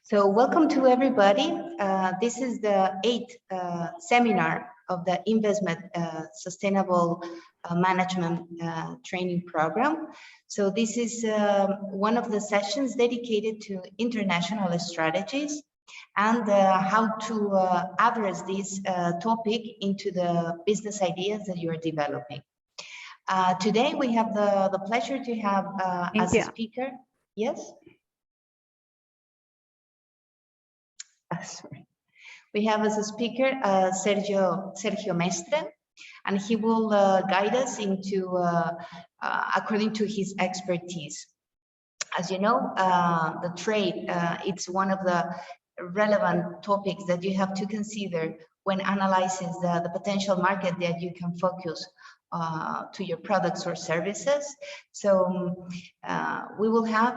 So welcome to everybody. This is the 8th seminar of the INVESTMED Sustainable Management Training Program. So this is one of the sessions dedicated to international strategies and how to address this topic into the business ideas that you are developing. Today we have the pleasure to have as a speaker. Yes? Sorry. We have as a speaker Sergio Mestre, and he will guide us into according to his expertise. As you know, the trade, it's one of the relevant topics that you have to consider when analyzing the potential market that you can focus to your products or services. So we will have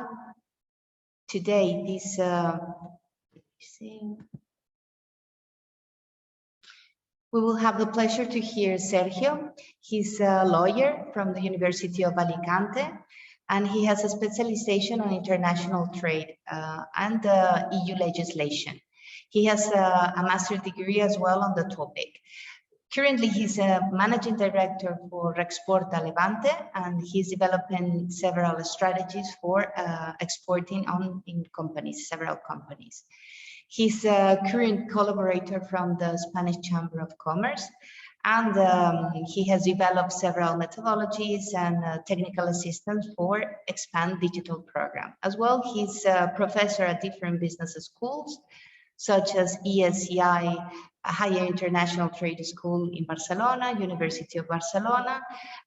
today this we will have the pleasure to hear Sergio. He's a lawyer from the University of Alicante, and he has a specialization on international trade and EU legislation. He has a master's degree as well on the topic. Currently, he's a managing director for REEXPORTA Levante, and he's developing several strategies for exporting in companies, several companies. He's a current collaborator from the Spanish Chamber of Commerce, and he has developed several methodologies and technical assistance for Expand Digital Program. As well, he's a professor at different business schools, such as ESCI, a Higher International Trade School in Barcelona, University of Barcelona,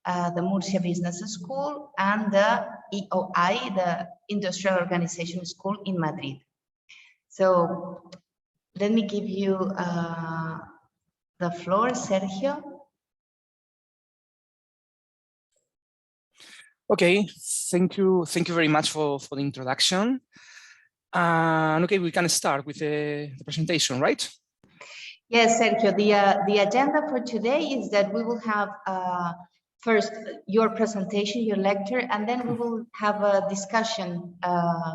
the Murcia Business School, and the EOI, the Industrial Organization School in Madrid. So let me give you the floor, Sergio. Okay, thank you very much for the introduction. Okay, we can start with the presentation, right? Yes, Sergio, the agenda for today is that we will have first your presentation, your lecture, and then we will have a discussion,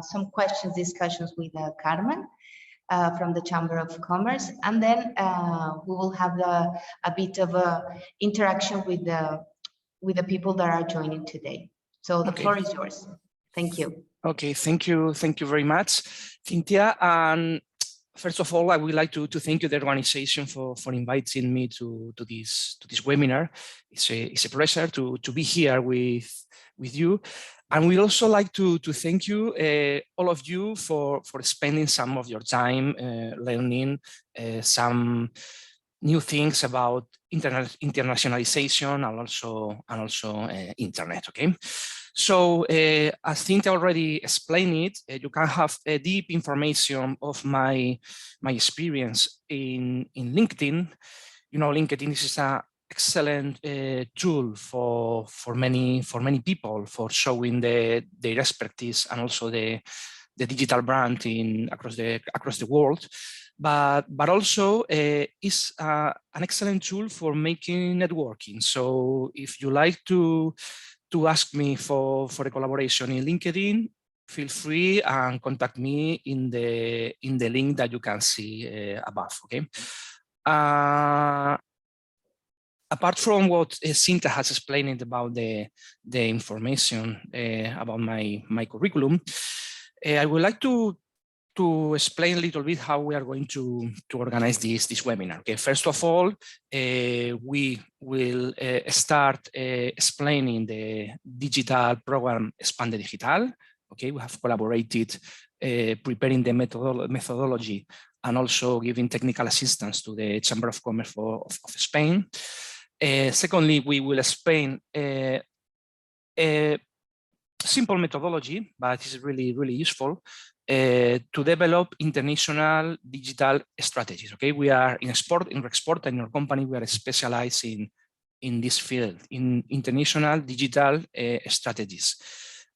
some discussions with Carmen from the Chamber of Commerce, and then we will have a bit of a interaction with the people that are joining today. So the floor is yours. Thank you. Okay, thank you very much, Cynthia. And first of all, I would like to thank you, the organization, for inviting me to this webinar. It's a pleasure to be here with you. And we'd also like to thank you, all of you, for spending some of your time learning some new things about internationalization and also internet. Okay. So as Cynthia already explained it, you can have deep information of my experience in LinkedIn. You know, LinkedIn is an excellent tool for many people for showing their expertise and also the digital brand across the world. But also is an excellent tool for making networking. So if you like to ask me for a collaboration in LinkedIn, feel free and contact me in the link that you can see above. Okay. Apart from what Cynthia has explained about the information about my curriculum, I would like to explain a little bit how we are going to organize this webinar. Okay, first of all, we will start explaining the digital program Expand Digital. Okay, we have collaborated preparing the methodology and also giving technical assistance to the Chamber of Commerce of Spain. Secondly, we will explain a simple methodology, but it's really useful to develop international digital strategies. Okay, we are in REEXPORTA, in our company, we are specialized in this field, in international digital strategies.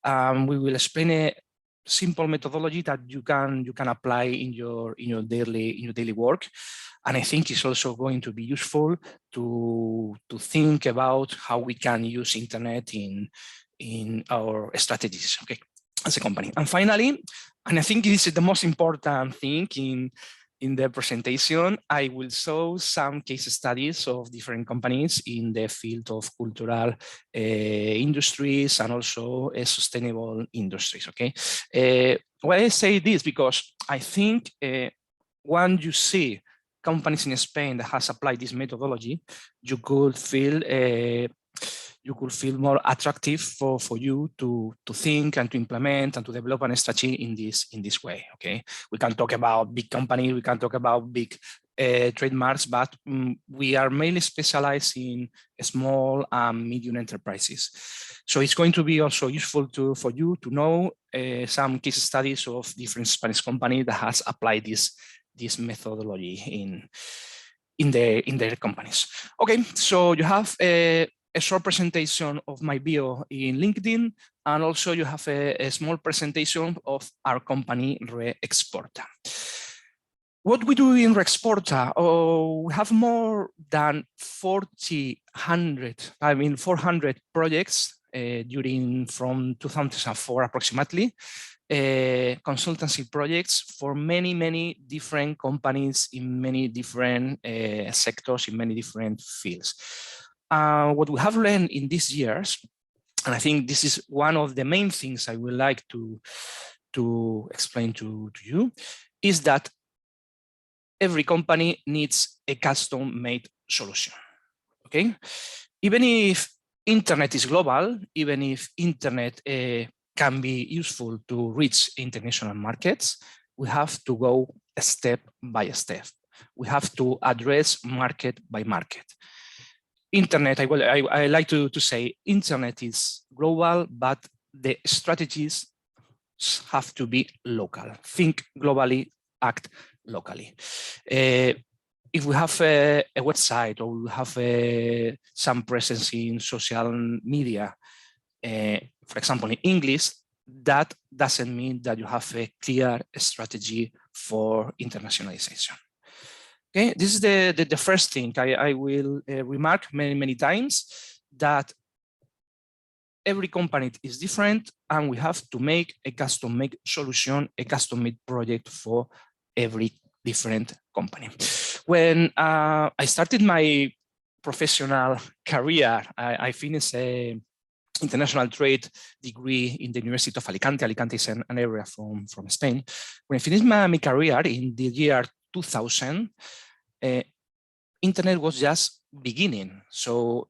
We will explain a simple methodology that you can apply in your daily work, and I think it's also going to be useful to think about how we can use internet in our strategies. Okay, as a company. And finally, And I think this is the most important thing in the presentation. I will show some case studies of different companies in the field of cultural industries and also sustainable industries, okay? Why I say this? Because I think when you see companies in Spain that has applied this methodology, you could feel more attractive for you to think and to implement and to develop a strategy in this way. Okay, we can talk about big companies, we can talk about big trademarks, but we are mainly specialized in small and medium enterprises. So it's going to be also useful for you to know some case studies of different Spanish companies that has applied this methodology in their companies. Okay, so you have a short presentation of my bio in LinkedIn, and also you have a small presentation of our company, REEXPORTA. What we do in REEXPORTA, we have more than 400 projects from 2004 approximately, consultancy projects for many different companies in many different sectors, in many different fields. What we have learned in these years, and I think this is one of the main things I would like to explain to you, is that every company needs a custom-made solution, okay? Even if internet is global, even if internet can be useful to reach international markets, we have to go step by step. We have to address market by market. Internet, I like to say, internet is global, but the strategies have to be local. Think globally, act locally. If we have a website, or we have some presence in social media, for example, in English, that doesn't mean that you have a clear strategy for internationalization. Okay, this is the first thing I will remark many times, that every company is different, and we have to make a custom-made solution, a custom-made project for every different company. When I started my professional career, I finished a international trade degree in the University of Alicante. Alicante is an area from Spain. When I finished my career in the year 2000, internet was just beginning. So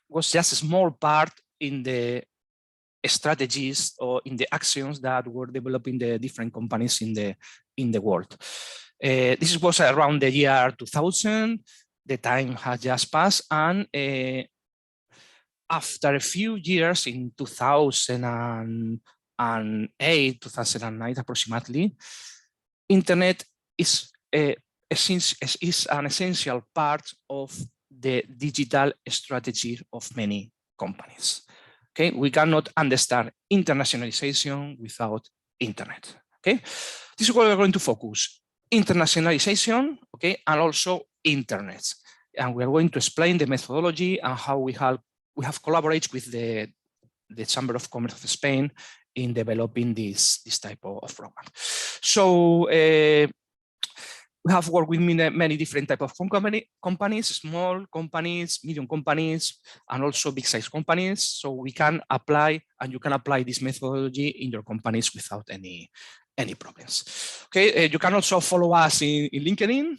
was just a small part in the strategies or in the actions that were developing the different companies in the world. This was around the year 2000. The time has just passed, and after a few years, in 2008, 2009 approximately, internet is an essential part of the digital strategy of many companies. Okay, we cannot understand internationalization without internet. Okay, this is what we're going to focus: internationalization, okay, and also internet. And we are going to explain the methodology and how we have collaborated with the Chamber of Commerce of Spain in developing this type of program. So we have worked with many different types of companies, small companies, medium companies, and also big size companies. So we can apply, and you can apply this methodology in your companies without any problems. Okay, you can also follow us in LinkedIn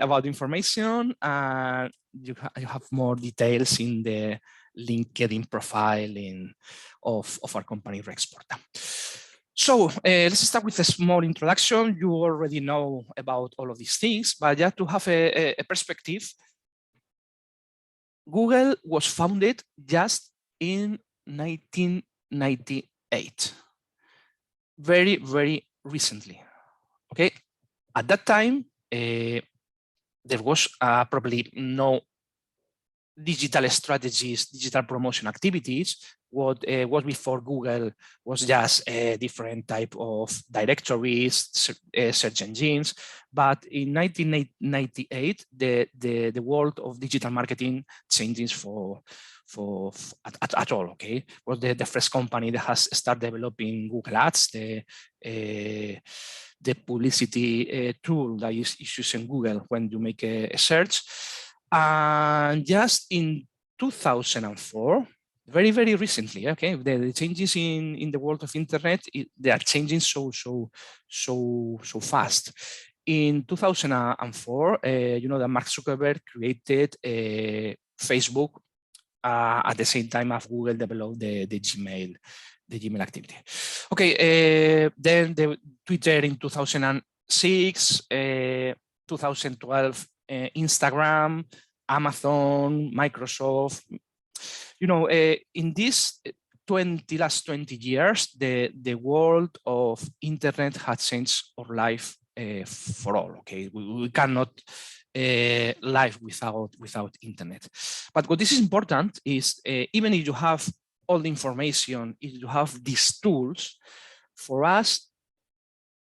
about information, and you have more details in the LinkedIn profile of our company, REEXPORTA. So let's start with a small introduction. You already know about all of these things, but just to have a perspective, Google was founded just in 1998, very recently. Okay, at that time, there was probably no digital strategies, digital promotion activities. what was before Google was just a different type of directories, search engines. But in 1998, the world of digital marketing changes at all. Okay, was the first company that has started developing Google Ads, the publicity tool that is used in Google when you make a search. And just in 2004, very, very recently, okay, the changes in the world of internet, they are changing so fast. In 2004, you know that Mark Zuckerberg created Facebook at the same time as Google developed the Gmail activity. Okay, then the Twitter in 2006, 2012, Instagram, Amazon, Microsoft. You know, in these last 20 years, the world of internet has changed our life for all. Okay, we cannot live without internet. But what is important is even if you have all the information, if you have these tools, for us,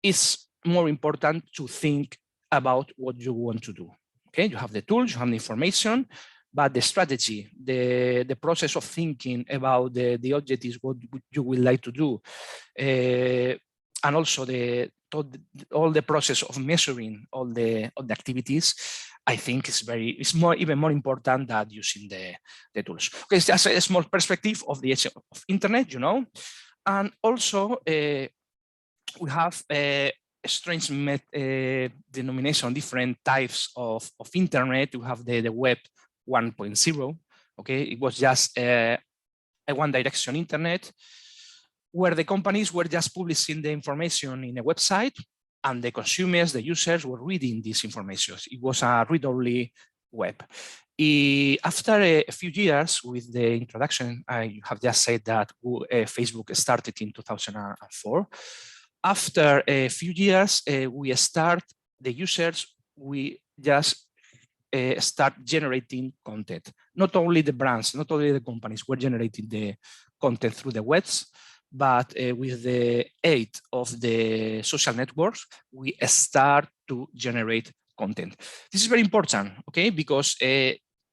it's more important to think about what you want to do. Okay, you have the tools, you have the information, but the strategy, the process of thinking about the objectives, what you would like to do, and also all the process of measuring all the activities, I think it's even more important than using the tools. Okay, it's just a small perspective of the age of internet, you know, and also we have a strange denomination, different types of internet. We have the web 1.0. Okay, it was just a one-direction internet where the companies were just publishing the information in a website, and the consumers, the users, were reading this information. It was a read-only web. After a few years, with the introduction, I have just said that Facebook started in 2004. After a few years, the users, we just start generating content. Not only the brands, not only the companies were generating the content through the webs, but with the aid of the social networks, we start to generate content. This is very important, okay, because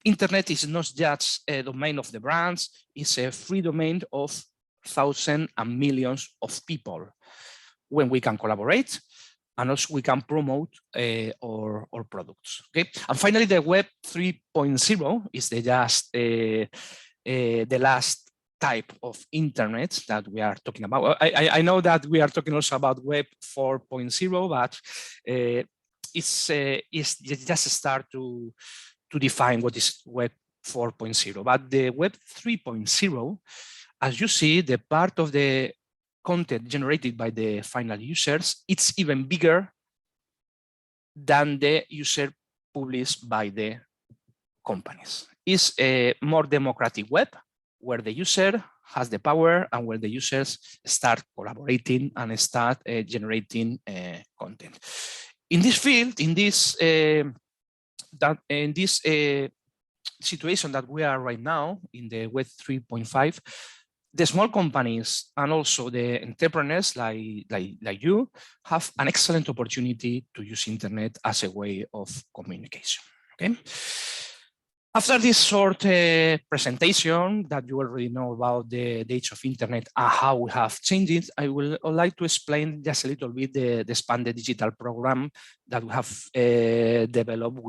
internet is not just a domain of the brands, it's a free domain of thousands and millions of people. When we can collaborate, and also we can promote our products. Okay, and finally, the Web 3.0 is the last type of internet that we are talking about. I know that we are talking also about Web 4.0, but it's just a start to define what is Web 4.0. But the Web 3.0, as you see, the part of the content generated by the final users, it's even bigger than the user published by the companies. It's a more democratic web where the user has the power and where the users start collaborating and start generating content. In this field, in this situation that we are right now in the Web 3.5, the small companies and also the entrepreneurs like you have an excellent opportunity to use internet as a way of communication. Okay. After this short presentation that you already know about the age of internet and how we have changed it, I would like to explain just a little bit the expanded digital program that we have developed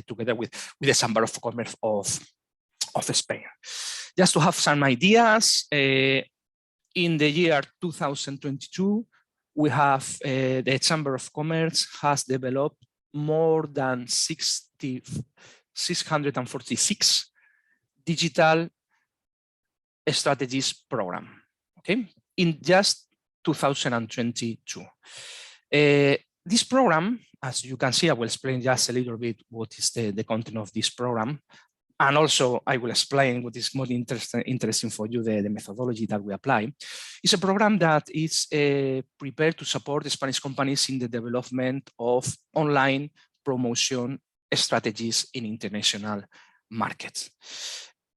together with the Chamber of Commerce of Spain. Just to have some ideas, in the year 2022, we have the Chamber of Commerce has developed more than 646 digital strategies program, okay, in just 2022. This program, as you can see, I will explain just a little bit what is the content of this program. And also I will explain what is more interesting for you, the methodology that we apply. It's a program that is prepared to support the Spanish companies in the development of online promotion strategies in international markets.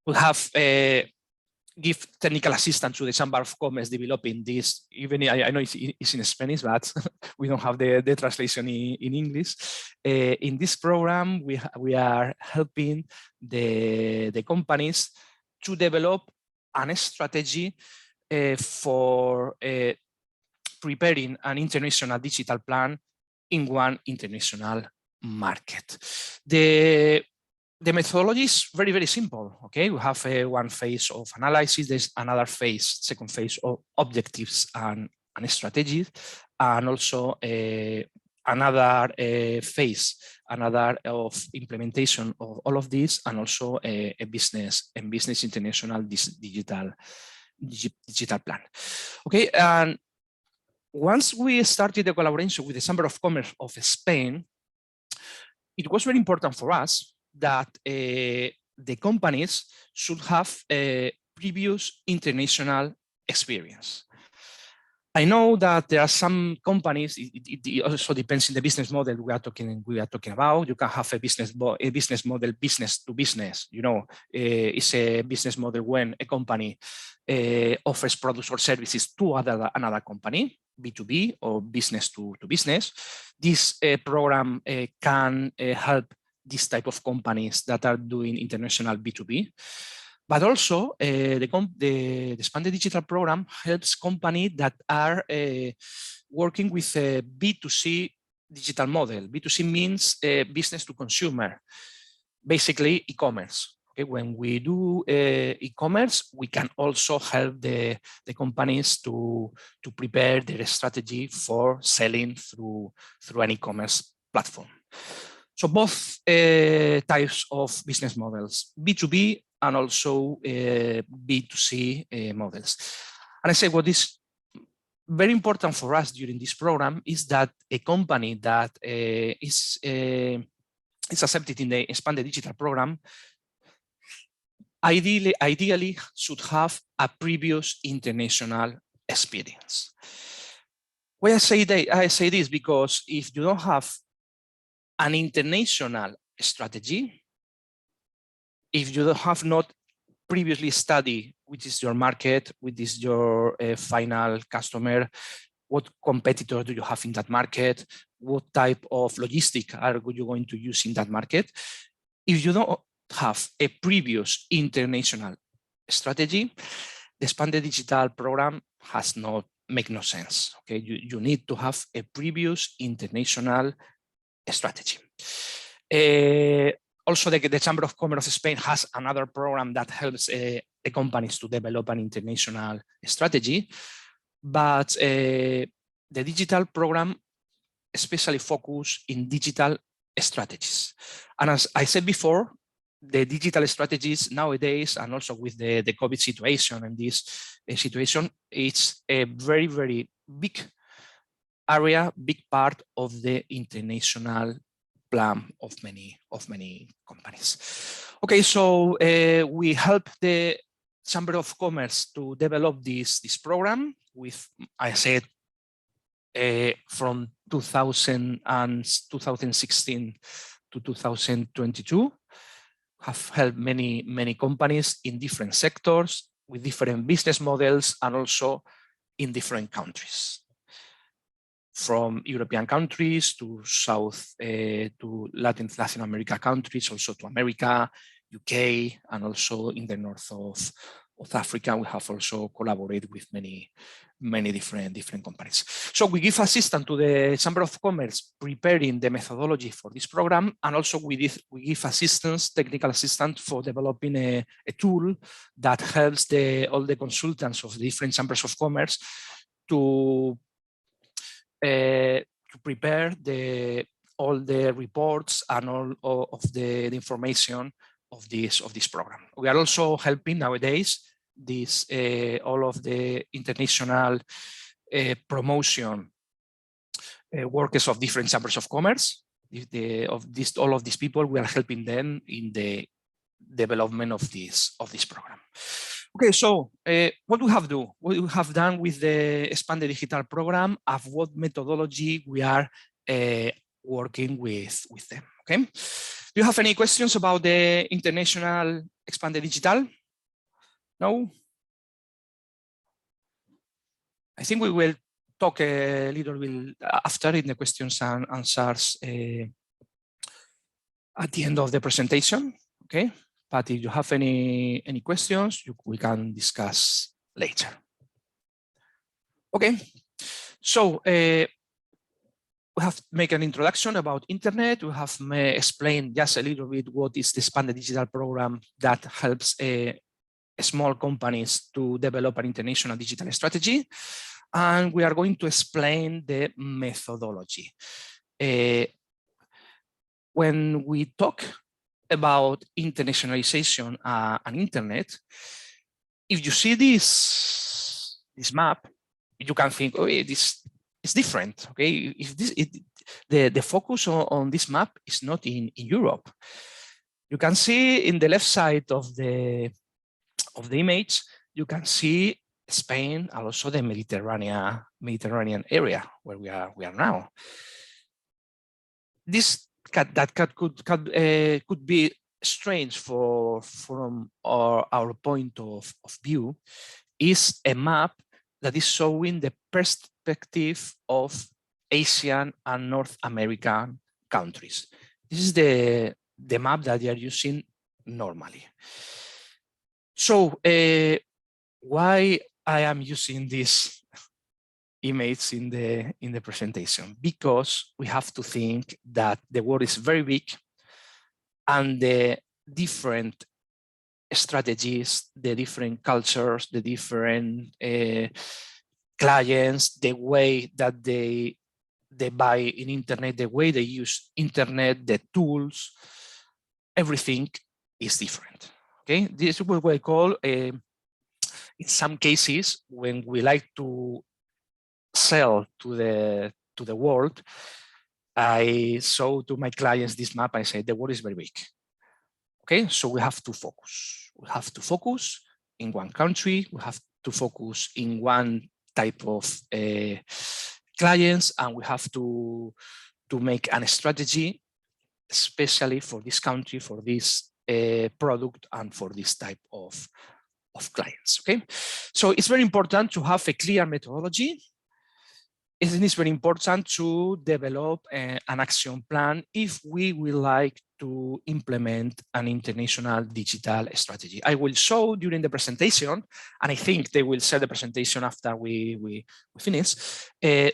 We have give technical assistance to the Chamber of Commerce developing this. Even I know it's in Spanish, but we don't have the translation in English. In this program, we are helping the companies to develop a strategy for preparing an international digital plan in one international market. The methodology is very, very simple. Okay, we have one phase of analysis. There's another phase, second phase of objectives and strategies, and also another phase, another of implementation of all of this, and also a business international digital plan. Okay, and once we started the collaboration with the Chamber of Commerce of Spain, it was very important for us that the companies should have a previous international experience. I know that there are some companies, it also depends on the business model we are talking about. You can have a business model business to business. You know, it's a business model when a company offers products or services to another company, B2B or business to business. This program can help this type of companies that are doing international B2B. But also, the Expanded Digital Program helps companies that are working with a B2C digital model. B2C means business to consumer, basically e-commerce. Okay, when we do e-commerce, we can also help the companies to prepare their strategy for selling through an e-commerce platform. So both types of business models, B2B and also B2C models. And I say what is very important for us during this program is that a company that is accepted in the Expanded Digital Program ideally should have a previous international experience. Why I say this because if you don't have an international strategy, if you have not previously studied which is your market, which is your final customer, what competitor do you have in that market, what type of logistic are you going to use in that market, if you don't have a previous international strategy, the Expanded Digital Program make no sense. Okay, you need to have a previous international strategy. Also, the Chamber of Commerce of Spain has another program that helps the companies to develop an international strategy, but the digital program especially focuses in digital strategies. And as I said before, the digital strategies nowadays, and also with the COVID situation and this situation, it's a very, very big area, big part of the international plan of many companies. Okay, so we help the Chamber of Commerce to develop this program with, I said, from 2016 to 2022, have helped many companies in different sectors with different business models and also in different countries, from European countries to to Latin America countries, also to America, UK, and also in the north of Africa. We have also collaborated with many different companies. So we give assistance to the Chamber of Commerce preparing the methodology for this program, and also we give assistance, technical assistance, for developing a tool that helps all the consultants of the different chambers of commerce to prepare all the reports and all of the information of this program. We are also helping nowadays all of the international promotion workers of different chambers of commerce. All of these people, we are helping them in the development of this program. Okay, so what we have done with the Expanded Digital Program, of what methodology we are working with them. Okay, do you have any questions about the International Expanded Digital? No? I think we will talk a little bit after in the questions and answers at the end of the presentation, okay? But if you have any questions, we can discuss later. Okay, so we have made an introduction about internet. We have explained just a little bit what is the expanded digital program that helps small companies to develop an international digital strategy. And we are going to explain the methodology. When we talk about internationalization and internet, if you see this map, you can think, oh, this is different. Okay, if the focus on this map is not in Europe. You can see in the left side of the image, you can see Spain and also the Mediterranean area where we are now. This could be strange from our point of view. Is a map that is showing the perspective of Asian and North American countries. This is the map that they are using normally. So why I am using this image in the presentation? Because we have to think that the world is very big and the different strategies, the different cultures, the different clients, the way that they buy in internet, the way they use internet, the tools, everything is different. Okay, this is what we call in some cases when we like to sell to the world. I show to my clients this map. I say the world is very big. Okay, so we have to focus. We have to focus in one country. We have to focus in one type of clients, and we have to make a strategy, especially for this country, for this product, and for this type of clients. Okay, so it's very important to have a clear methodology. It is very important to develop an action plan if we would like to implement an international digital strategy. I will show during the presentation, and I think they will share the presentation after we finish,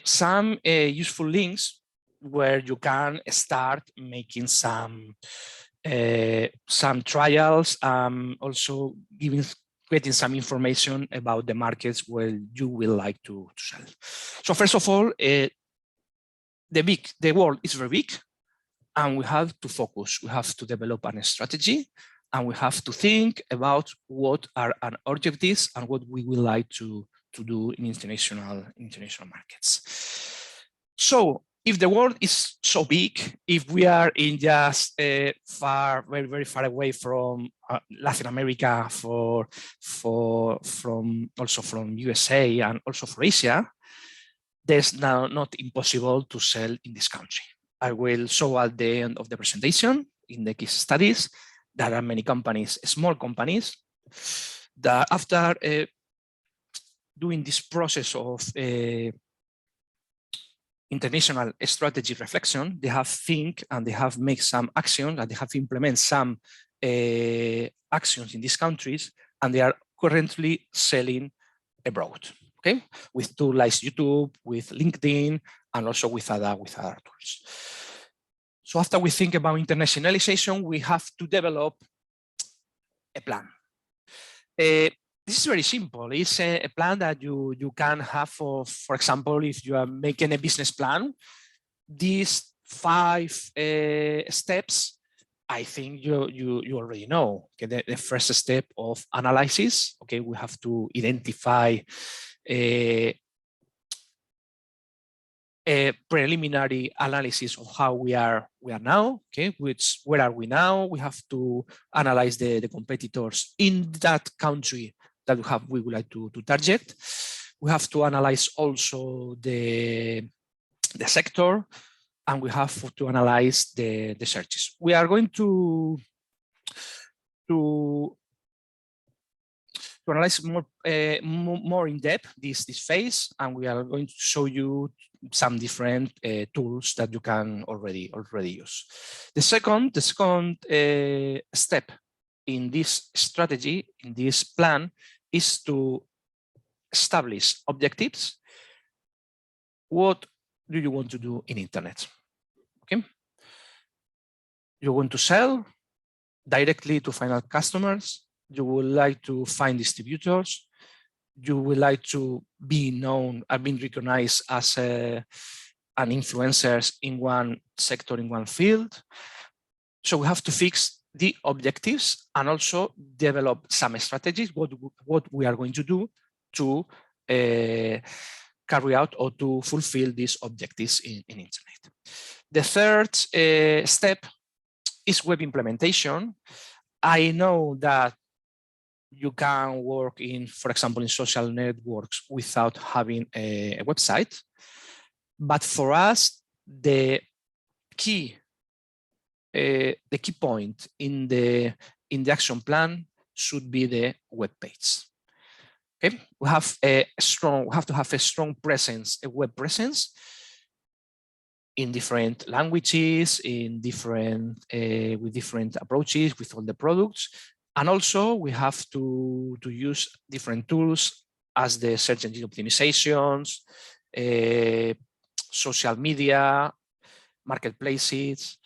some useful links where you can start making some trials, also getting some information about the markets where you will like to sell. So first of all, the world is very big, and we have to focus. We have to develop a strategy, and we have to think about what are our objectives and what we would like to do in international markets. So if the world is so big, if we are in just very far away from Latin America, from USA and also for Asia, there's now not impossible to sell in this country. I will show at the end of the presentation in the case studies there are many companies, small companies, that after doing this process of international strategy reflection, they have think and they have made some actions and they have implemented some actions in these countries, and they are currently selling abroad. Okay, with tools like YouTube, with LinkedIn, and also with other tools. So after we think about internationalization, we have to develop a plan. This is very simple. It's a plan that you can have for example, if you are making a business plan, these 5 steps, I think you already know. Okay, the first step of analysis. Okay, we have to identify a preliminary analysis of how we are now. Okay, where are we now? We have to analyze the competitors in that country that we would like to target. We have to analyze also the sector, and we have to analyze the searches. We are going to to analyze more in depth this phase, and we are going to show you some different tools that you can already use. The second step in this strategy, in this plan, is to establish objectives. What do you want to do in internet? Okay, you want to sell directly to final customers. You would like to find distributors. You would like to be known and being recognized as an influencer in one sector, in one field. So we have to fix the objectives and also develop some strategies, what we are going to do to carry out or to fulfill these objectives in internet. The third step is web implementation. I know that you can work in, for example, in social networks without having a website. But for us, the key point in the action plan should be the web page. Okay, we have to have a strong presence, a web presence in different languages, in with different approaches with all the products. And also we have to use different tools as the search engine optimizations, social media, marketplaces,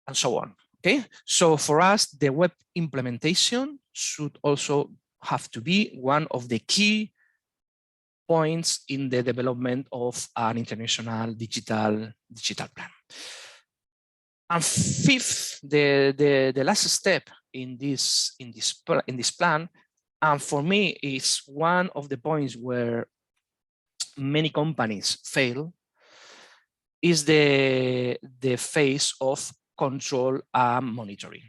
and so on. Okay, so for us, the web implementation should also have to be one of the key points in the development of an international digital plan. And fifth, the last step in this plan, and for me is one of the points where many companies fail, is the phase of control and monitoring.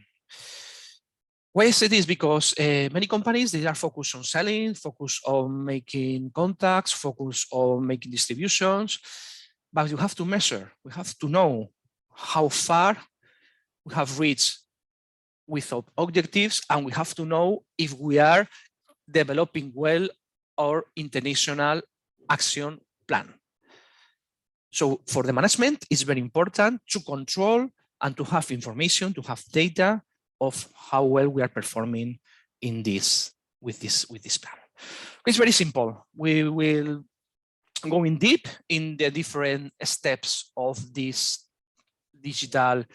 Why I say this? Because many companies, they are focused on selling, focused on making contacts, focused on making distributions, but you have to measure. We have to know how far we have reached with objectives, and we have to know if we are developing well our international action plan. So for the management, it's very important to control and to have information, to have data of how well we are performing in this with this plan. It's very simple. We will go in deep in the different steps of this digital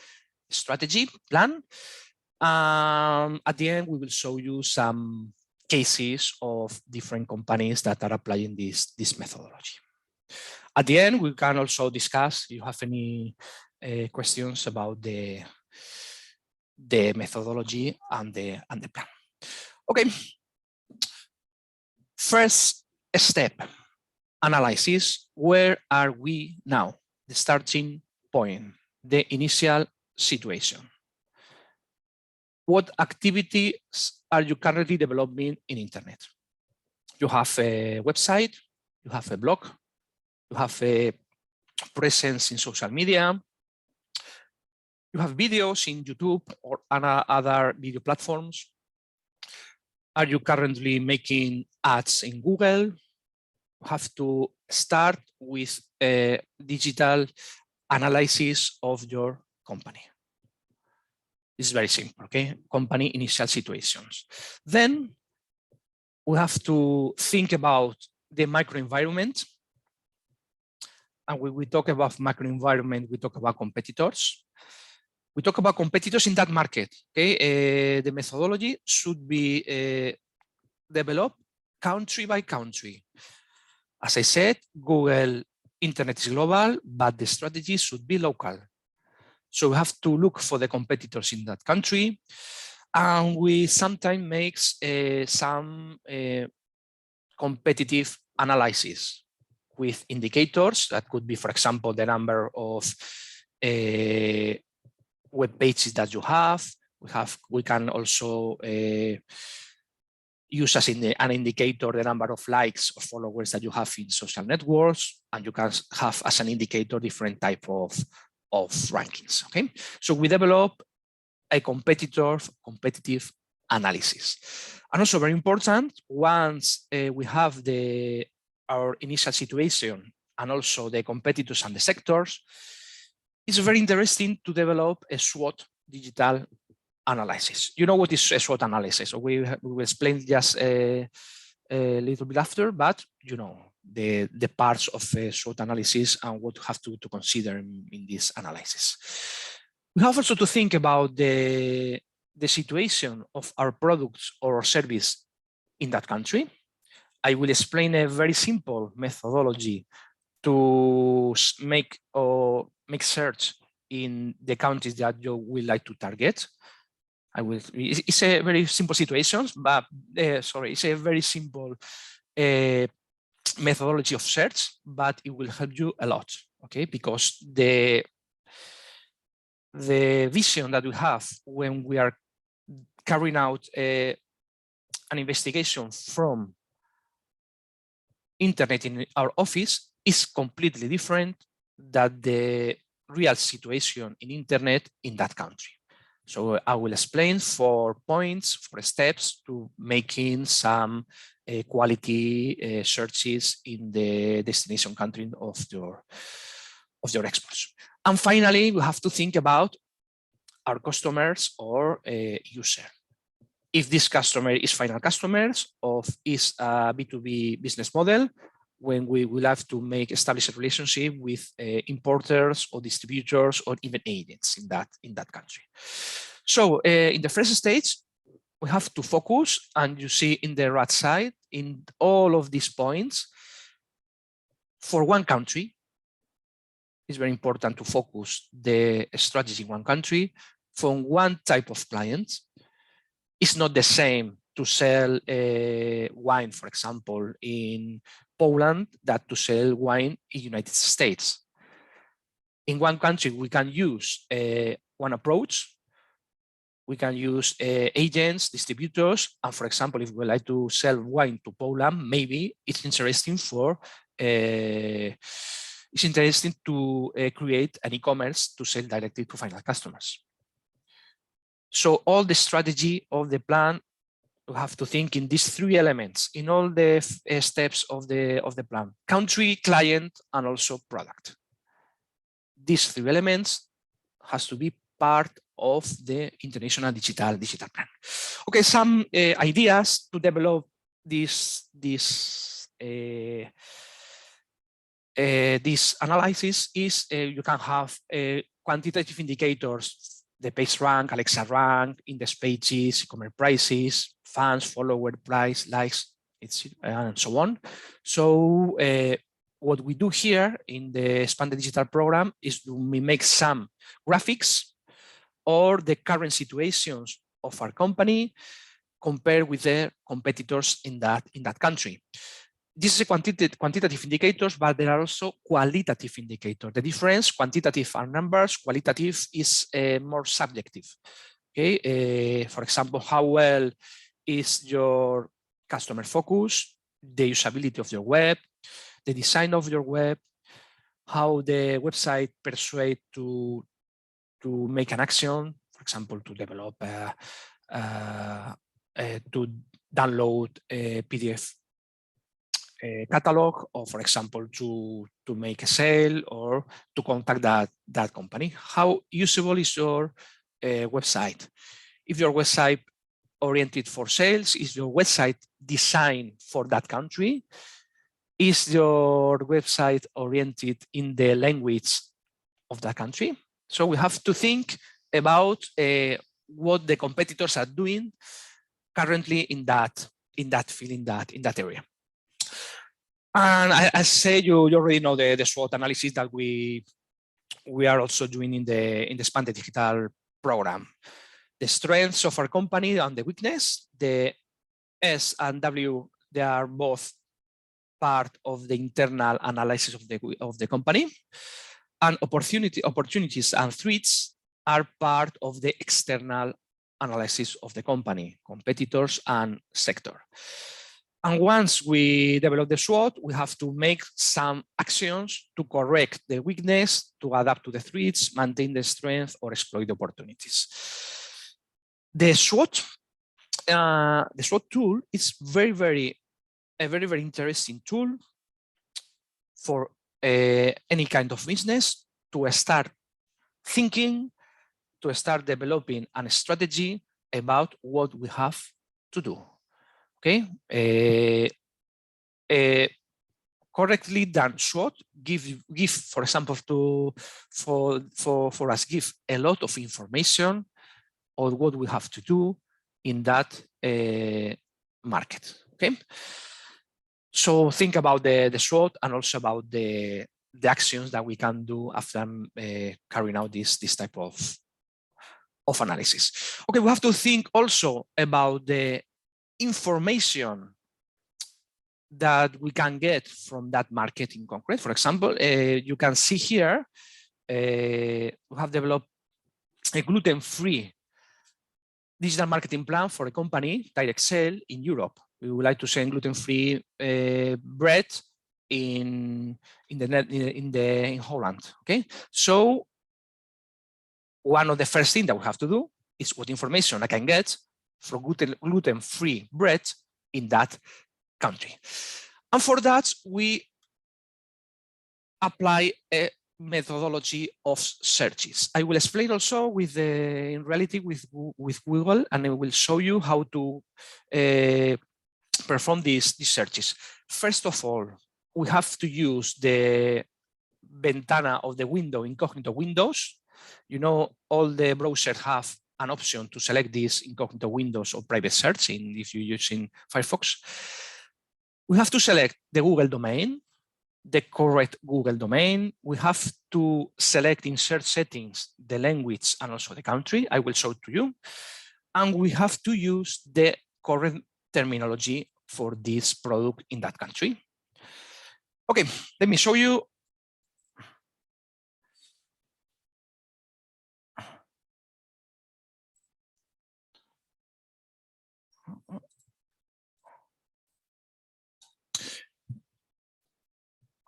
strategy plan. At the end, we will show you some cases of different companies that are applying this methodology. At the end, we can also discuss if you have any questions about the methodology and the plan. Okay. First step, analysis. Where are we now? The starting point, the initial situation. What activities are you currently developing in internet? You have a website, you have a blog, you have a presence in social media, you have videos in YouTube or other video platforms. Are you currently making ads in Google? You have to start with a digital analysis of your company. It's very simple, okay? Company initial situations. Then we have to think about the microenvironment. And when we talk about microenvironment, we talk about competitors. We talk about competitors in that market, okay? The methodology should be developed country by country. As I said, Google Internet is global, but the strategy should be local. So we have to look for the competitors in that country. And we sometimes make some competitive analysis with indicators that could be, for example, the number of web pages that you have. We can also use as an indicator the number of likes or followers that you have in social networks, and you can have as an indicator different type of rankings. Okay, so we develop a competitive analysis. And also very important, once we have our initial situation and also the competitors and the sectors, it's very interesting to develop a SWOT digital analysis. You know what is a SWOT analysis? So we will explain just a little bit after, but you know the parts of a SWOT analysis and what you have to consider in this analysis. We have also to think about the situation of our products or service in that country. I will explain a very simple methodology to make search in the countries that you would like to target. It's a very simple situation, but it's a very simple methodology of search, but it will help you a lot, okay? Because the vision that we have when we are carrying out an investigation from internet in our office is completely different than the real situation in internet in that country. So I will explain 4 points, 4 steps to making some quality searches in the destination country of your exports. And finally, we have to think about our customers or user. If this customer is final customers or is a B2B business model, when we will have to establish a relationship with importers or distributors or even agents in that country. So in the first stage, we have to focus, and you see in the right side, in all of these points, for one country. It's very important to focus the strategy in one country from one type of client. It's not the same to sell wine, for example, in Poland that to sell wine in United States. In one country, we can use one approach. We can use agents, distributors, and for example, if we like to sell wine to Poland, maybe it's interesting to create an e-commerce to sell directly to final customers. So all the strategy of the plan, you have to think in these 3 elements in all the steps of the plan: country, client, and also product. These 3 elements has to be part of the International Digital Plan. Okay, some ideas to develop this analysis is you can have quantitative indicators, the page rank, Alexa rank, index pages, e-commerce prices, fans, follower price, likes, and so on. So what we do here in the Expanded Digital Program is we make some graphics or the current situations of our company compared with the competitors in that country. This is a quantitative indicators, but there are also qualitative indicators. The difference, quantitative are numbers, qualitative is more subjective. Okay, for example, how well is your customer focus, the usability of your web, the design of your web, how the website persuades to make an action, for example, to develop to download a PDF catalog, or for example, to make a sale or to contact that company. How usable is your website? If your website oriented for sales, is your website designed for that country? Is your website oriented in the language of that country? So we have to think about what the competitors are doing currently in that field, in that area. And I say you already know the SWOT analysis that we are also doing in the Expanded Digital Program. The strengths of our company and the weakness, the S and W, they are both part of the internal analysis of the company, and opportunities and threats are part of the external analysis of the company, competitors and sector. And once we develop the SWOT, we have to make some actions to correct the weakness, to adapt to the threats, maintain the strength, or exploit the opportunities. The SWOT the SWOT tool is a very interesting tool for any kind of business to start thinking, to start developing a strategy about what we have to do. Okay, correctly done SWOT give for example for us give a lot of information on what we have to do in that market. Okay, so think about the SWOT and also about the actions that we can do after carrying out this type of analysis. Okay, we have to think also about the information that we can get from that market in concrete. For example, you can see here, we have developed a gluten-free digital marketing plan for a company, direct sale in Europe. We would like to sell gluten-free bread in Holland. Okay, so one of the first things that we have to do is what information I can get for gluten-free bread in that country. And for that, we apply a methodology of searches. I will explain also with in reality with Google, and I will show you how to perform these searches. First of all, we have to use the ventana of the window, Incognito windows. You know, all the browsers have an option to select these Incognito windows or private search if you're using Firefox. We have to select the Google domain, the correct Google domain. We have to select in search settings the language and also the country. I will show it to you. And we have to use the correct terminology for this product in that country. Okay, let me show you.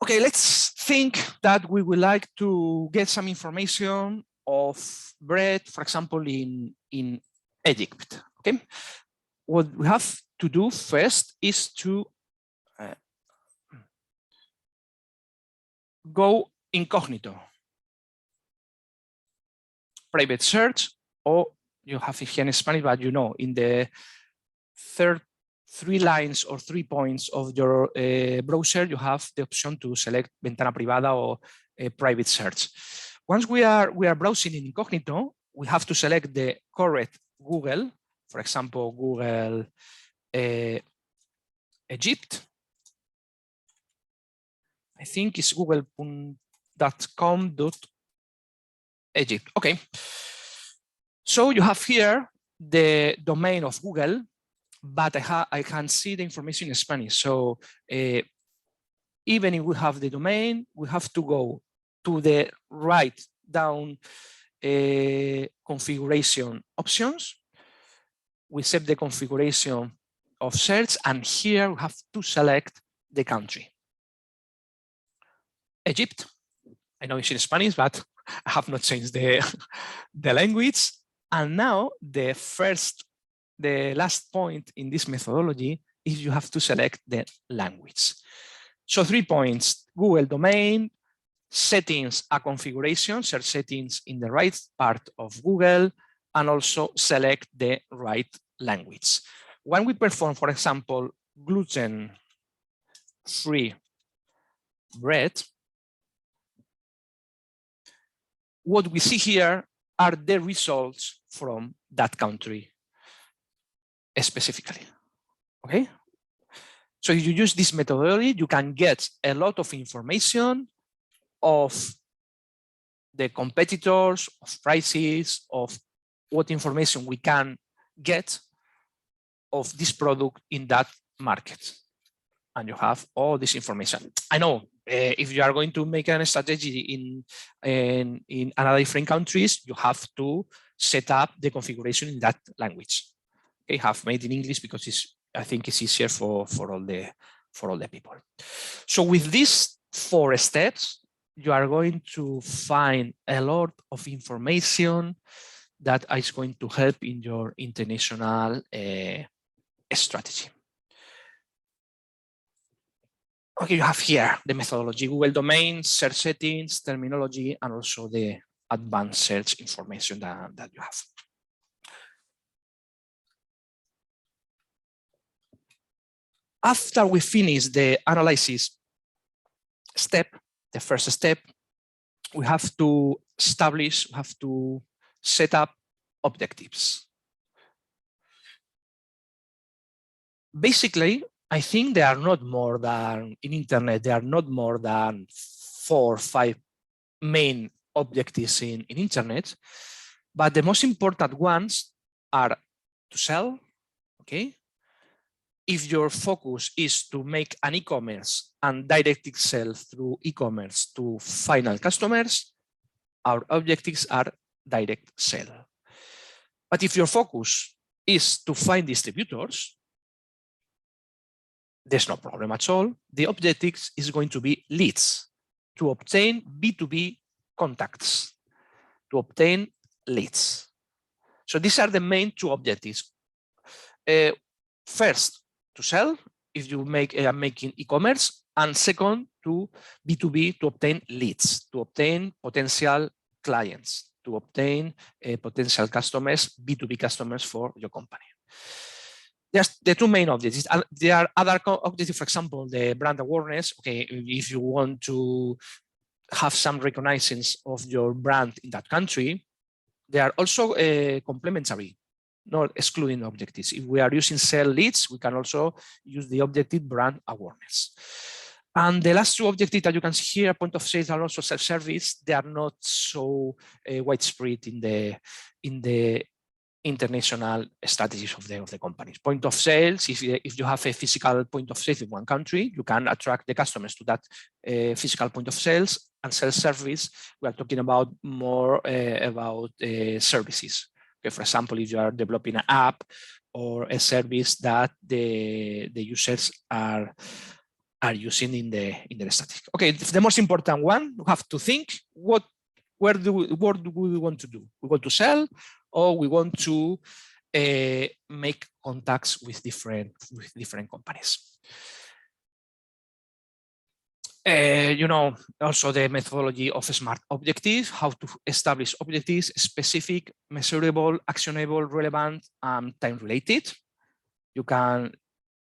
Okay, let's think that we would like to get some information of bread, for example, in Egypt. Okay, what we have to do first is to go incognito, private search, or you have it here in Spanish, but you know, in the third 3 lines or 3 points of your browser, you have the option to select ventana privada or private search. Once we are browsing in incognito, we have to select the correct Google, for example, Google Egypt. I think it's google.com.egypt. Okay. So you have here the domain of Google, but I can see the information in Spanish. So even if we have the domain, we have to go to the right down configuration options. We set the configuration of search, and here we have to select the country. Egypt. I know it's in Spanish, but I have not changed the language. And now the last point in this methodology is you have to select the language. So 3 points: Google domain, settings, a configuration, search settings in the right part of Google, and also select the right language. When we perform, for example, gluten-free bread, what we see here are the results from that country specifically. Okay, so if you use this methodology, you can get a lot of information of the competitors, of prices, of what information we can get of this product in that market. And you have all this information. I know if you are going to make a strategy in another different countries, you have to set up the configuration in that language. Okay, have made in English because I think it's easier for all the people. So with these 4 steps, you are going to find a lot of information that is going to help in your international strategy. Okay, you have here the methodology, Google domains, search settings, terminology, and also the advanced search information that you have. After we finish the analysis step, the first step, we have to establish, we have to set up objectives. Basically, I think there are not more than, in internet, there are not more than 4 or 5 main objectives in internet, but the most important ones are to sell, okay? If your focus is to make an e-commerce and direct sell through e-commerce to final customers, our objectives are direct sell. But if your focus is to find distributors, there's no problem at all. The objective is going to be leads, to obtain B2B contacts, to obtain leads. So these are the main 2 objectives. First, to sell, if you making e-commerce, and second, to B2B, to obtain leads, to obtain potential clients, to obtain potential customers, B2B customers for your company. There's the 2 main objectives. There are other objectives, for example, the brand awareness. Okay, if you want to have some reconnaissance of your brand in that country, they are also complementary, not excluding objectives. If we are using sell leads, we can also use the objective brand awareness. And the last 2 objectives that you can see here, point of sale and also self-service, they are not so widespread in the international strategies of the companies. Point of sales, if you have a physical point of sale in one country, you can attract the customers to that physical point of sales. And self-service, we are talking about more about services. Okay, for example, if you are developing an app or a service that the users are using in the static. Okay, the most important one, you have to think what do we want to do? We want to sell, or we want to make contacts with different companies. You know, also the methodology of SMART objectives, how to establish objectives, specific, measurable, actionable, relevant, and time-related. You can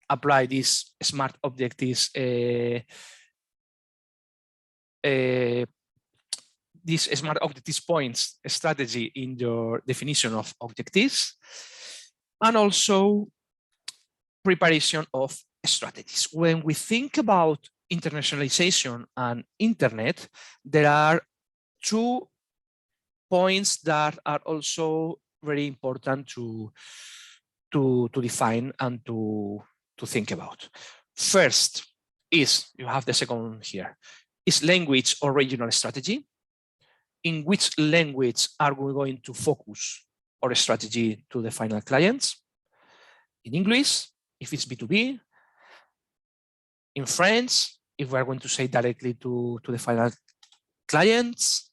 apply these SMART objectives, these SMART objectives points strategy in your definition of objectives, and also preparation of strategies. When we think about internationalization and internet, there are 2 points that are also very important to define and to think about. First is, you have the second here, is language or regional strategy. In which language are we going to focus our strategy to the final clients? In English, if it's B2B. In French, if we're going to say directly to the final clients.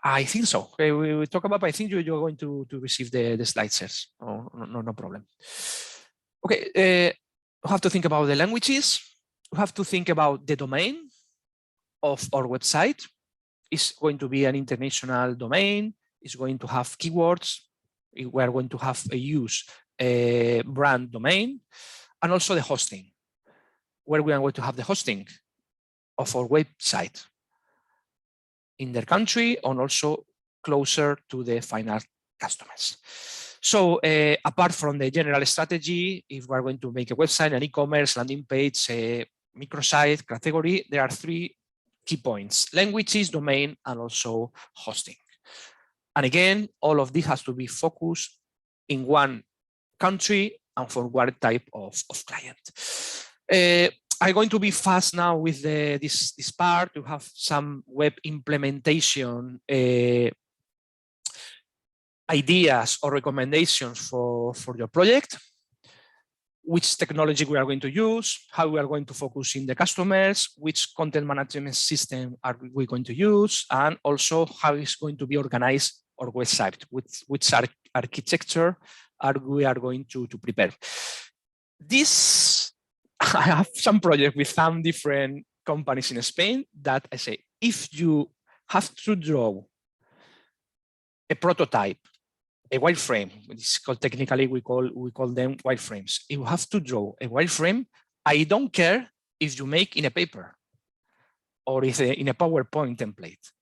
I think so. Okay, we talk about, I think you're going to receive the slides here. Oh, no problem. Okay, we have to think about the languages. We have to think about the domain of our website. It's going to be an international domain. It's going to have keywords. We're going to have a brand domain, and also the hosting, where we are going to have the hosting of our website in their country and also closer to the final customers. So apart from the general strategy, if we're going to make a website, an e-commerce, landing page, a microsite, category, there are 3 key points: languages, domain, and also hosting. And again, all of this has to be focused in one country and for one type of client. I'm going to be fast now with this part to have some web implementation ideas or recommendations for your project. which technology we are going to use, how we are going to focus in the customers, which content management system are we going to use, and also how is going to be organized our website, which architecture we are going to prepare. This, I have some project with some different companies in Spain that I say, if you have to draw a prototype, a wireframe, which is called technically we call them wireframes. If you have to draw a wireframe, I don't care if you make in a paper or if in a PowerPoint template,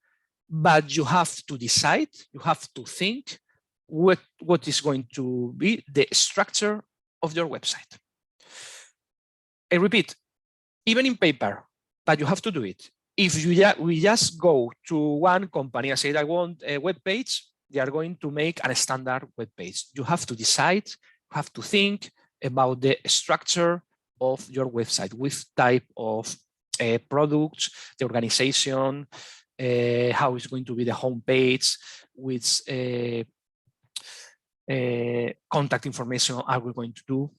but you have to decide, you have to think what is going to be the structure of your website. I repeat, even in paper, but you have to do it. If we just go to one company and say, I want a web page, they are going to make a standard web page. You have to decide, you have to think about the structure of your website, with type of products, the organization, how it's going to be the homepage, which contact information are we going to do.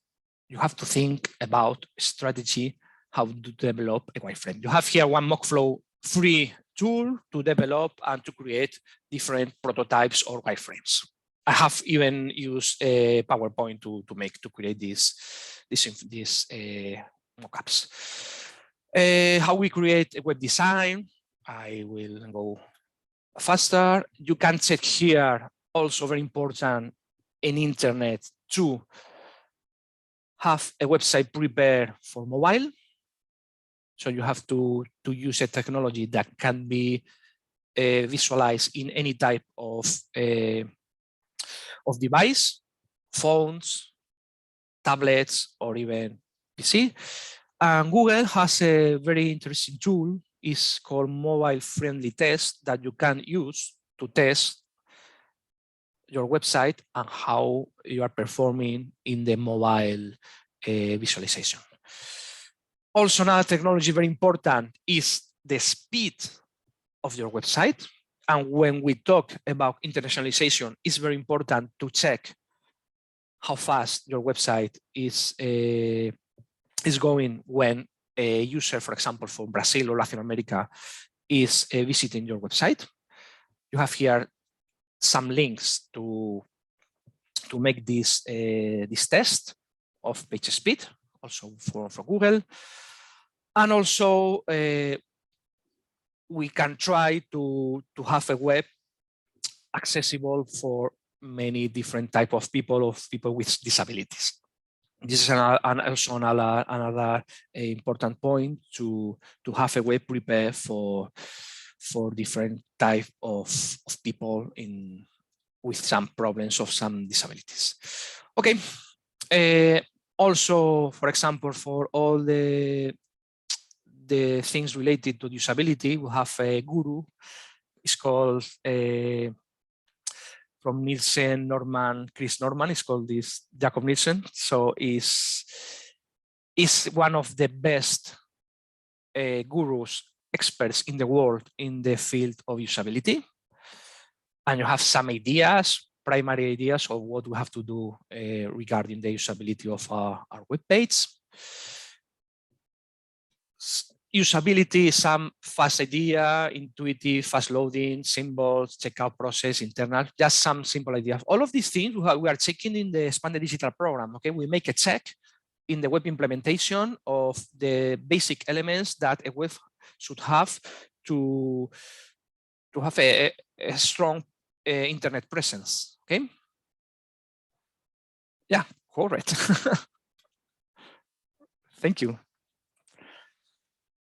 You have to think about strategy, how to develop a wireframe. You have here one Mockflow free tool to develop and to create different prototypes or wireframes. I have even used PowerPoint to create these mockups. How we create a web design, I will go faster. You can check here, also very important in internet, to have a website prepared for mobile. So you have to use a technology that can be visualized in any type of device, phones, tablets, or even PC. And Google has a very interesting tool. It's called Mobile Friendly Test that you can use to test your website and how you are performing in the mobile visualization. Also, another technology very important is the speed of your website. And when we talk about internationalization, it's very important to check how fast your website is going when a user, for example, from Brazil or Latin America is visiting your website. You have here some links to make this test of page speed, also for Google. And also, we can try to have a web accessible for many different types of people with disabilities. This is also another important point to have a web prepared for different type of people with some problems of some disabilities. Okay. Also, for example, for all the things related to disability, we have a guru. It's called from Nielsen, Chris Norman. It's called this Jacob Nielsen. So is one of the best gurus, experts in the world in the field of usability. And you have some ideas, primary ideas of what we have to do regarding the usability of our web page. Usability is some fast idea, intuitive, fast loading, symbols, checkout process, internal, just some simple ideas. All of these things we are checking in the Expanded Digital program. Okay, we make a check in the web implementation of the basic elements that a web should have to have a strong internet presence. Okay. Yeah, correct. Thank you.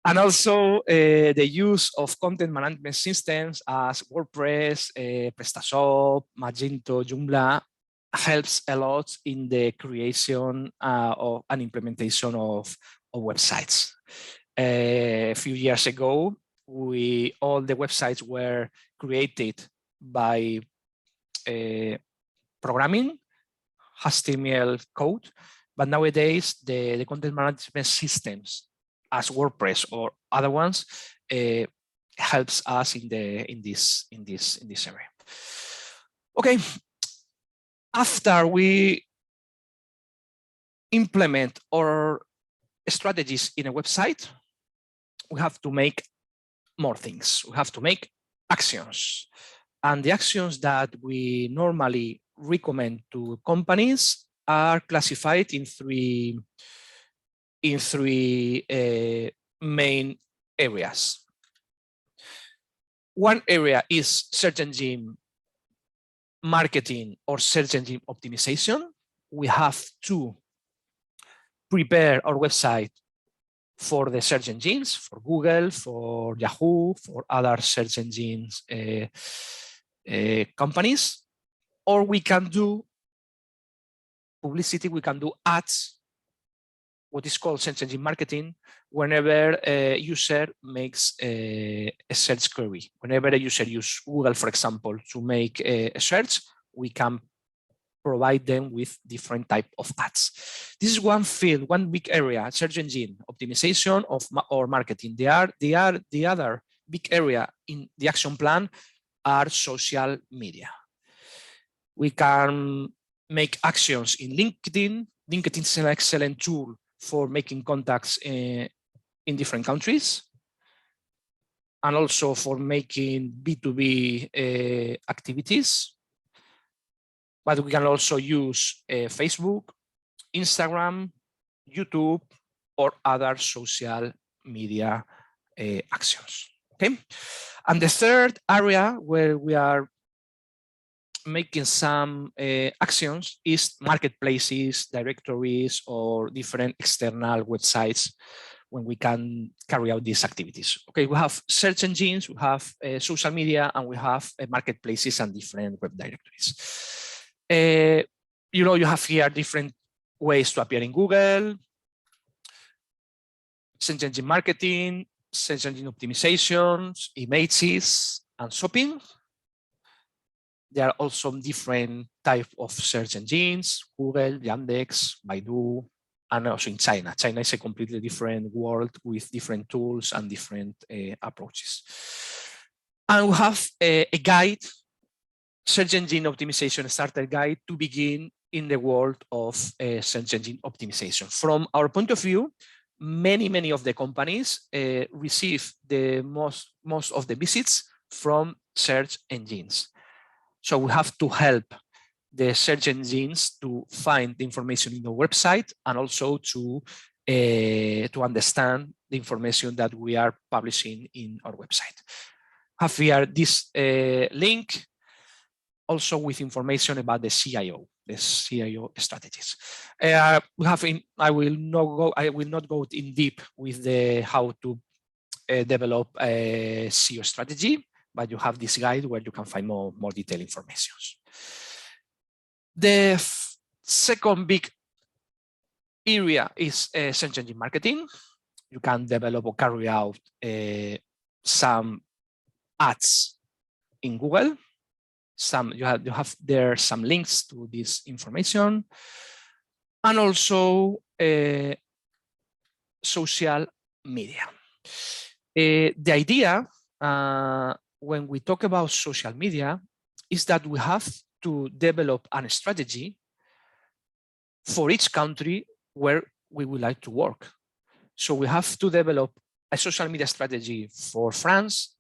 And also the use of content management systems as WordPress, PrestaShop, Magento, Joomla helps a lot in the creation of an implementation of websites. A few years ago, all the websites were created by programming, HTML code, but nowadays the content management systems as WordPress or other ones helps us in this area. Okay, after we implement our strategies in a website, we have to make more things. We have to make actions. And the actions that we normally recommend to companies are classified in three main areas. One area is search engine marketing or search engine optimization. We have to prepare our website for the search engines, for Google, for Yahoo, for other search engines companies, or we can do publicity, we can do ads, what is called search engine marketing, whenever a user makes a search query. Whenever a user uses Google, for example, to make a search, we can provide them with different type of ads. This is one field, one big area, search engine optimization or marketing. The other big area in the action plan are social media. We can make actions in LinkedIn. LinkedIn is an excellent tool for making contacts in different countries, and also for making B2B activities. But we can also use Facebook, Instagram, YouTube, or other social media actions. Okay, and the third area where we are making some actions is marketplaces, directories, or different external websites when we can carry out these activities. Okay, we have search engines, we have social media, and we have marketplaces and different web directories. You know, you have here different ways to appear in Google, search engine marketing, search engine optimizations, images, and shopping. There are also different types of search engines, Google, Yandex, Baidu, and also in China. China is a completely different world with different tools and different approaches. And we have a guide, search engine optimization starter guide to begin in the world of search engine optimization. From our point of view, many of the companies receive the most of the visits from search engines. So we have to help the search engines to find the information in the website and also to understand the information that we are publishing in our website. Have here this link also with information about the CIO strategies. We have I will not go in deep with the how to develop a SEO strategy, but you have this guide where you can find more detailed information. The second big area is search engine marketing. You can develop or carry out some ads in Google. You have there some links to this information, and also social media. The idea when we talk about social media is that we have to develop a strategy for each country where we would like to work. So we have to develop a social media strategy for France,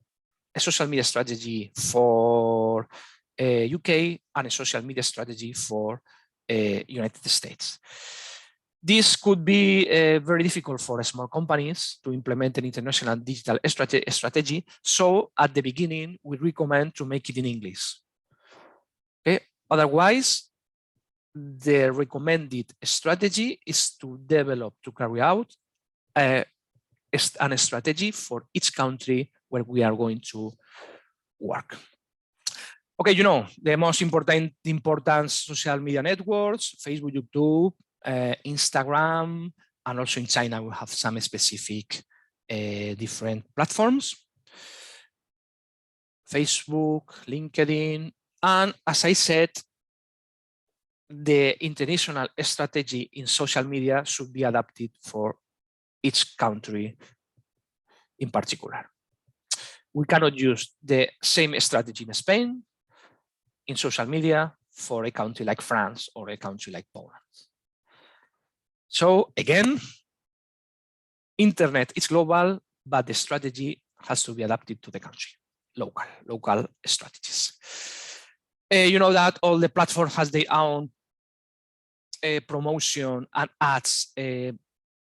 a social media strategy for UK, and a social media strategy for United States. This could be very difficult for small companies to implement an international digital strategy. So at the beginning, we recommend to make it in English. Okay. Otherwise, the recommended strategy is to develop, to carry out a strategy for each country where we are going to work. Okay, you know, the most important social media networks, Facebook, YouTube, Instagram, and also in China, we have some specific different platforms. Facebook, LinkedIn, and as I said, the international strategy in social media should be adapted for each country in particular. We cannot use the same strategy in Spain in social media for a country like France or a country like Poland. So again, internet is global, but the strategy has to be adapted to the country, local strategies. You know that all the platforms has their own promotion and ads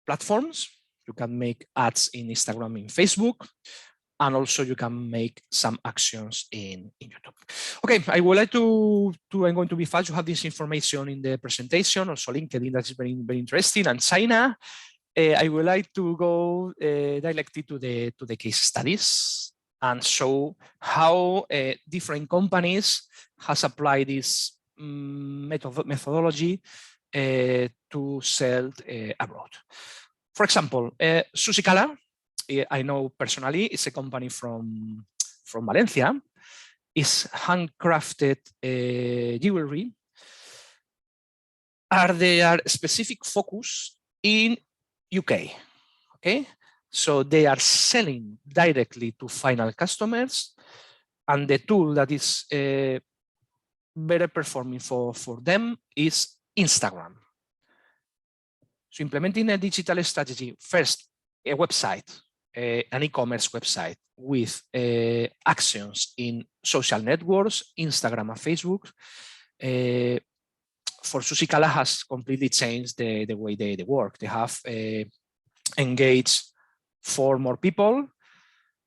platforms. You can make ads in Instagram, in Facebook, and also you can make some actions in YouTube. Okay, I would like I'm going to be fast. You have this information in the presentation, also LinkedIn, that's very interesting, and China. I would like to go directly to the case studies and show how different companies has applied this methodology to sell abroad. For example, Susikala, I know personally, it's a company from Valencia. It's handcrafted jewelry. They are specific focus in UK, okay? So they are selling directly to final customers, and the tool that is better performing for them is Instagram. So implementing a digital strategy, first a website, an e-commerce website with actions in social networks, Instagram and Facebook, for Susikala has completely changed the way they work. They have engaged 4 more people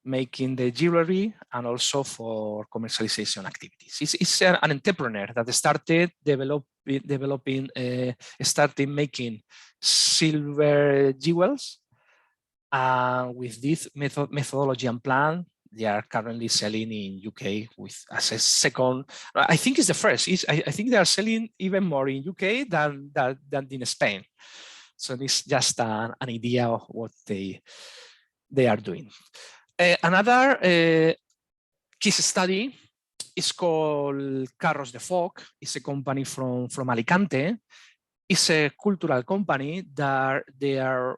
making the jewelry and also for commercialization activities. It's an entrepreneur that started started making silver jewels. With this methodology and plan, they are currently selling in UK with as a second. I think it's the first. I think they are selling even more in UK than in Spain. So this is just an idea of what they are doing. Another case study is called Carros de Foc. It's a company from Alicante. It's a cultural company that they are,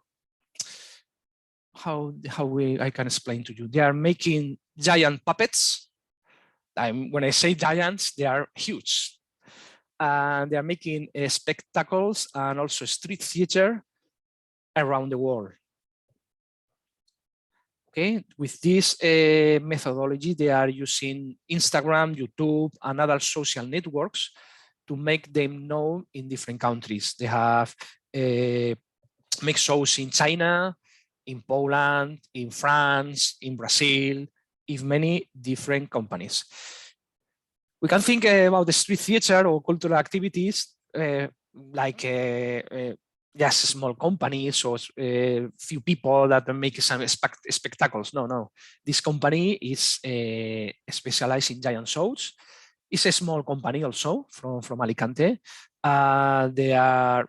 I can explain to you. They are making giant puppets. When I say giants, they are huge. And they are making spectacles and also street theater around the world. Okay, with this methodology, they are using Instagram, YouTube, and other social networks to make them known in different countries. They have make shows in China, in Poland, in France, in Brazil, in many different companies. We can think about the street theater or cultural activities like just small companies or few people that make some spectacles. No. This company is specialized in giant shows. It's a small company also from Alicante. They are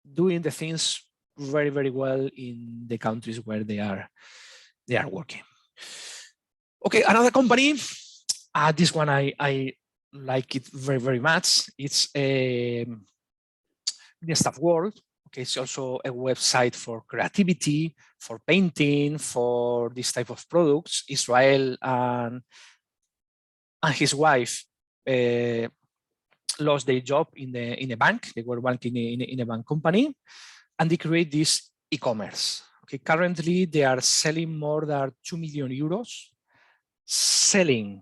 doing the things very, very well in the countries where they are working. Okay, another company. This one I like it very, very much. It's the Staff World. Okay, it's also a website for creativity, for painting, for this type of products. Israel and his wife lost their job in a bank. They were working in a bank company, and they create this e-commerce. Okay, currently they are selling more than 2 million euros, selling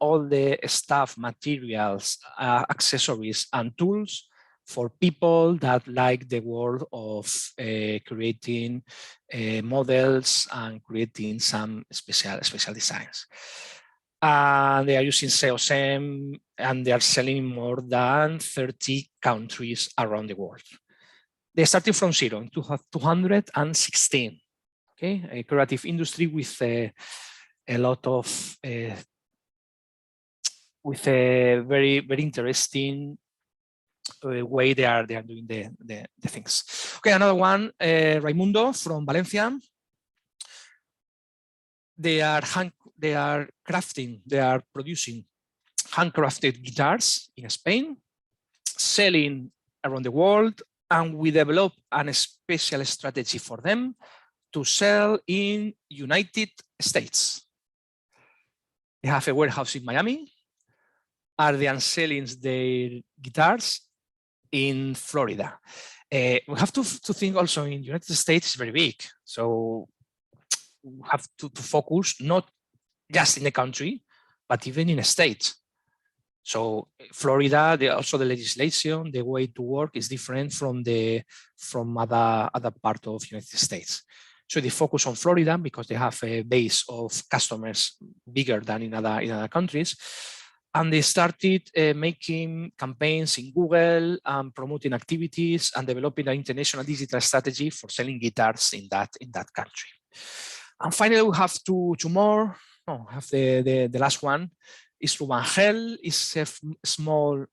all the stuff, materials, accessories, and tools for people that like the world of creating models and creating some special designs. They are using SEOSM, and they are selling in more than 30 countries around the world. They started from zero in 216. Okay, a creative industry with a lot of with a very, very interesting way they are doing the things. Okay, another one, Raimundo from Valencia. They are producing handcrafted guitars in Spain, selling around the world, and we developed a special strategy for them to sell in United States. They have a warehouse in Miami. They are selling their guitars in Florida. We have to think also in United States is very big. So we have to focus not just in the country, but even in a state. So Florida, also the legislation, the way to work is different from other part of United States. So they focus on Florida because they have a base of customers bigger than in other countries. And they started making campaigns in Google and promoting activities and developing an international digital strategy for selling guitars in that country. And finally, we have two more. Oh, I have the last one. Is Rubangel, is a small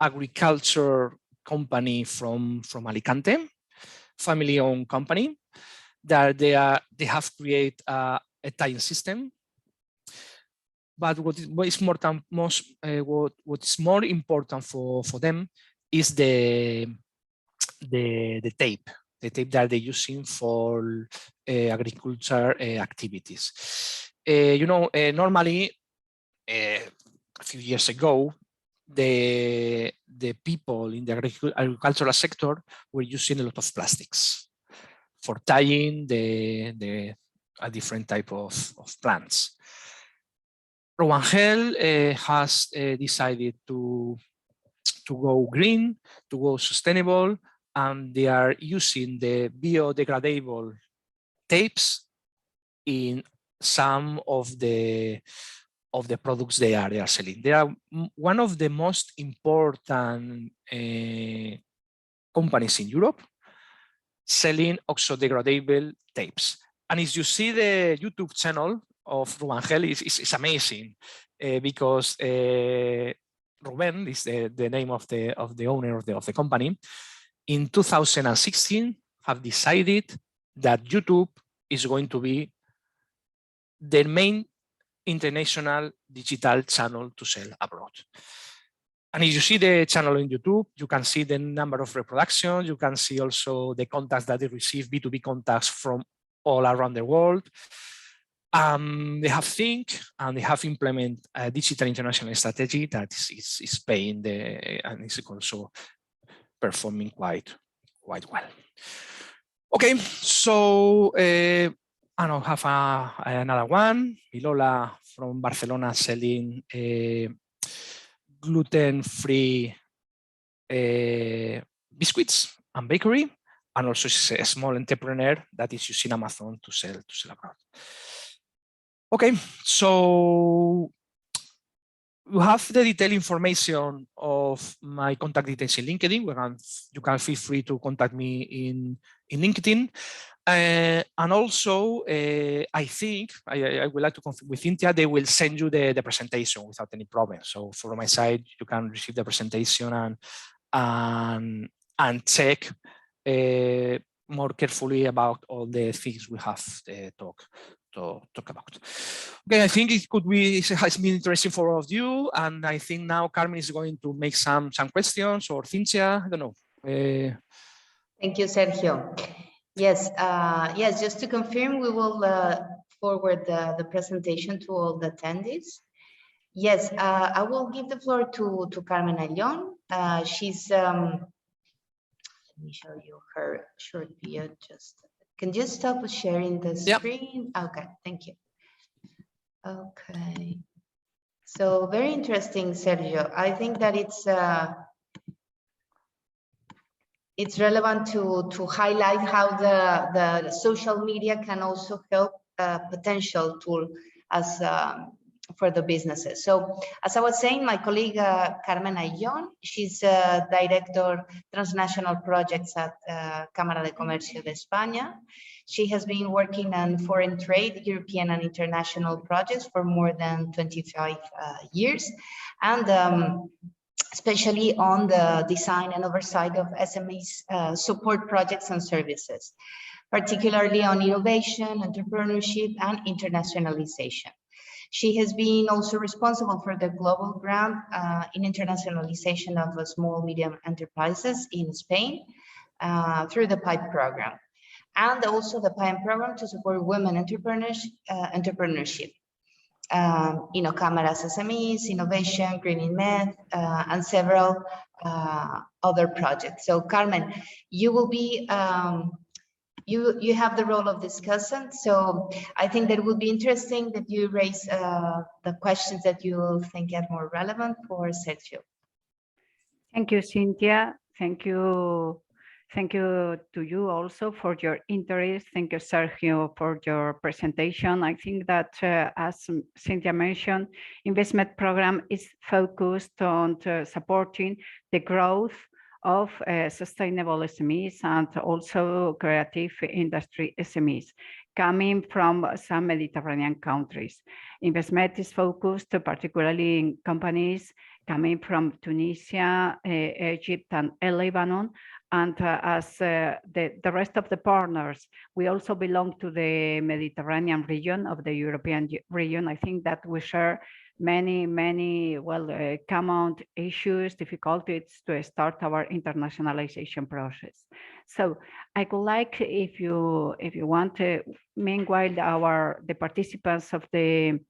agriculture company from Alicante, family-owned company. That they have created a tying system. But what is more important for them is the tape that they're using for agriculture activities. Normally, a few years ago, the people in the agricultural sector were using a lot of plastics for tying a different type of plants. Rubangel has decided to go green, to go sustainable, and they are using the biodegradable tapes in some of the products they are selling. They are one of the most important companies in Europe selling oxo-degradable tapes. And if you see the YouTube channel of Rubangel, it's amazing because Ruben is the name of the owner of the company. In 2016, have decided that YouTube is going to be the main international digital channel to sell abroad. And if you see the channel on YouTube, you can see the number of reproductions. You can see also the contacts that they receive, B2B contacts from all around the world. They have think and they have implemented a digital international strategy that is paying and is also performing quite well. Okay, so I don't have another one. Ilola from Barcelona selling gluten-free biscuits and bakery, and also she's a small entrepreneur that is using Amazon to sell abroad. Okay, so you have the detailed information of my contact details in LinkedIn. You can feel free to contact me in LinkedIn. And also, I think I would like to confirm with Cynthia, they will send you the presentation without any problem. So from my side, you can receive the presentation and check more carefully about all the things we have talk about. Okay, I think it has been interesting for all of you, and I think now Carmen is going to make some questions, or Cynthia, I don't know. Thank you, Sergio. Yes, just to confirm, we will forward the presentation to all the attendees. Yes, I will give the floor to Carmen Ayllon. She's, let me show you her short video. Can you stop sharing the screen? Yep. Okay, thank you. Okay, so very interesting, Sergio. I think that it's relevant to highlight how the social media can also help a potential tool as for the businesses. So as I was saying, my colleague Carmen Ayllon, she's Director Transnational Projects at Cámara de Comercio de España. She has been working on foreign trade, European and international projects for more than 25 years. And especially on the design and oversight of SMEs support projects and services, particularly on innovation, entrepreneurship, and internationalization. She has been also responsible for the global grant in internationalization of small, medium enterprises in Spain through the PIPE program, and also the PIPE program to support women entrepreneurship. Cámara's SMEs, innovation, green INVESTMED, and several other projects. So Carmen, you will be, you have the role of discussant. So I think that it would be interesting that you raise the questions that you think are more relevant for Sergio. Thank you, Cynthia. Thank you. Thank you to you also for your interest. Thank you, Sergio, for your presentation. I think that, as Cynthia mentioned, investment program is focused on supporting the growth of sustainable SMEs and also creative industry SMEs coming from some Mediterranean countries. INVESTMED is focused particularly in companies coming from Tunisia, Egypt, and Lebanon. And as the rest of the partners, we also belong to the Mediterranean region of the European region. I think that we share many common issues, difficulties to start our internationalization process. So I would like, if you want to, meanwhile, the participants of the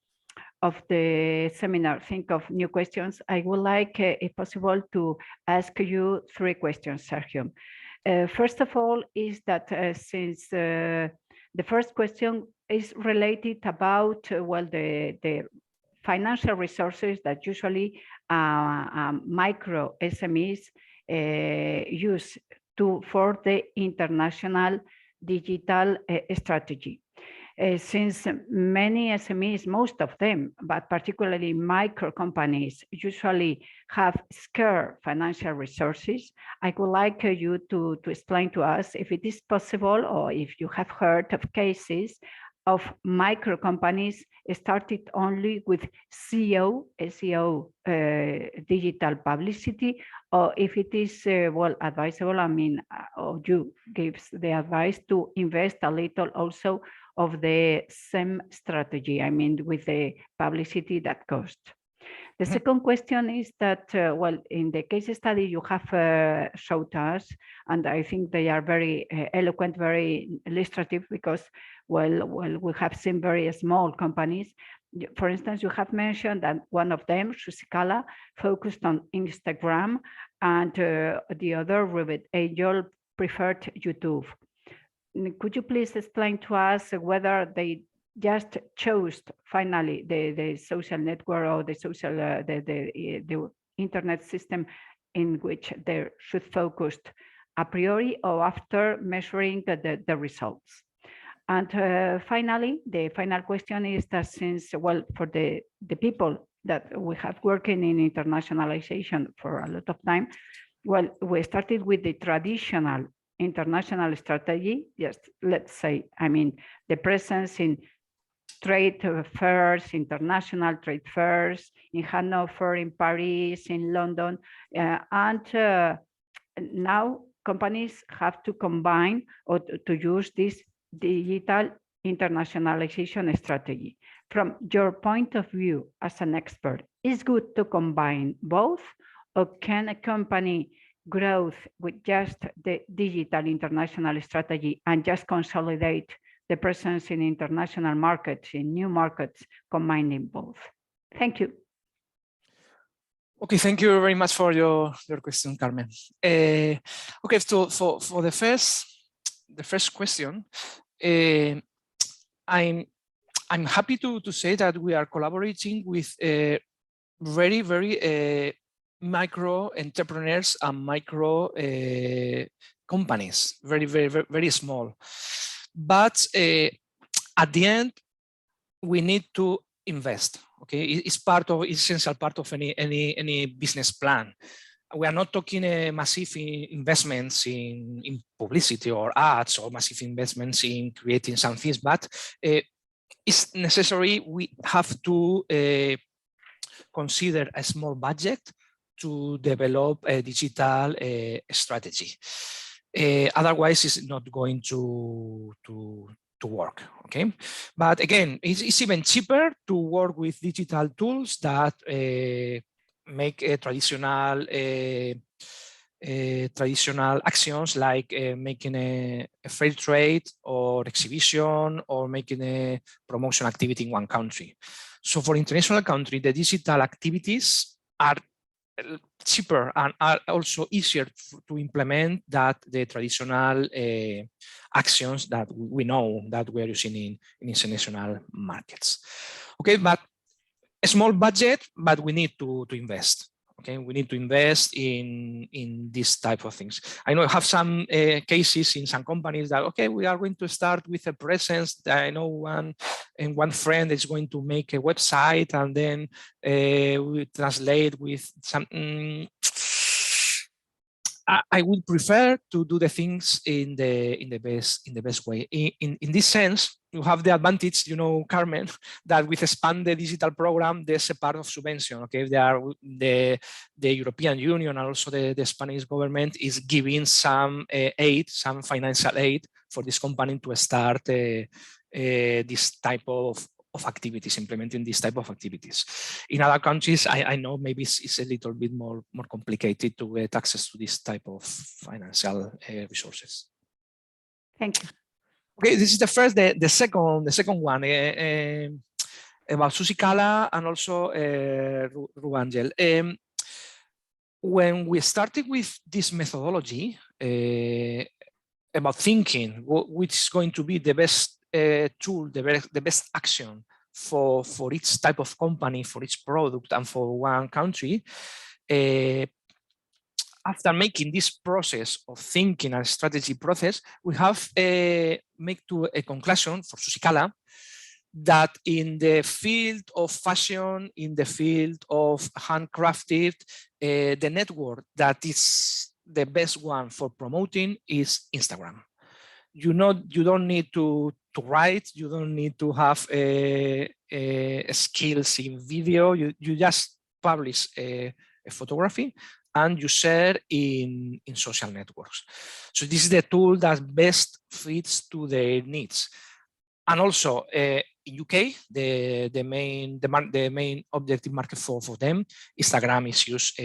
seminar think of new questions, I would like, if possible, to ask you 3 questions, Sergio. First of all, is that since the first question is related about, the financial resources that usually micro SMEs use for the international digital strategy. Since many SMEs, most of them, but particularly micro companies, usually have scarce financial resources, I would like you to explain to us if it is possible, or if you have heard of cases of micro companies started only with SEO digital publicity, or if it is advisable, or you gives the advice to invest a little also of the same strategy, with the publicity that costs. The second question is that, in the case study you have showed us, and I think they are very eloquent, very illustrative, because, we have seen very small companies. For instance, you have mentioned that one of them, Shusikala, focused on Instagram, and the other, with Ayllon, preferred YouTube. Could you please explain to us whether they just chose finally the social network or the social the internet system in which they should focus a priori, or after measuring the results? And finally, the final question is that since, for the people that we have working in internationalization for a lot of time, we started with the traditional international strategy, just let's say, the presence in trade fairs, international trade fairs, in Hanover, in Paris, in London, and now companies have to combine or to use this digital internationalization strategy. From your point of view as an expert, is good to combine both, or can a company growth with just the digital international strategy and just consolidate the presence in international markets, in new markets, combining both? Thank you. Okay, thank you very much for your question, Carmen. Okay, so for the first question, I'm happy to say that we are collaborating with very micro entrepreneurs and micro companies, very small. But at the end, we need to invest. Okay, it's essential part of any business plan. We are not talking massive investments in publicity or ads, or massive investments in creating some things, but it's necessary. We have to consider a small budget to develop a digital strategy. Otherwise, it's not going to work. Okay, but again, it's even cheaper to work with digital tools that make a traditional traditional actions like making a fair trade or exhibition or making a promotion activity in one country. So for international country, the digital activities are cheaper and are also easier to implement than the traditional actions that we know that we're using in international markets. Okay, but a small budget, but we need to invest. Okay, we need to invest in this type of things. I know I have some cases in some companies that, okay, we are going to start with a presence that I know one friend is going to make a website and then we translate with something. I would prefer to do the things in the best way. In this sense, you have the advantage, you know, Carmen, that with expand the digital program, there's a part of subvention. Okay, there are the European Union and also the Spanish government is giving some aid, some financial aid for this company to start this type of activities, implementing this type of activities. In other countries, I know maybe it's a little bit more complicated to get access to this type of financial resources. Thank you. Okay, this is the first. The second one about Susikala and also Rubangel. When we started with this methodology about thinking which is going to be the best tool, the best action for each type of company, for each product, and for one country. After making this process of thinking and strategy process, we have made to a conclusion for Susikala that in the field of fashion, in the field of handcrafted, the network that is the best one for promoting is Instagram. You don't need to write, you don't need to have skills in video, you just publish a photography and you share in social networks. So this is the tool that best fits to their needs. And also in UK, the main objective market for them, Instagram is used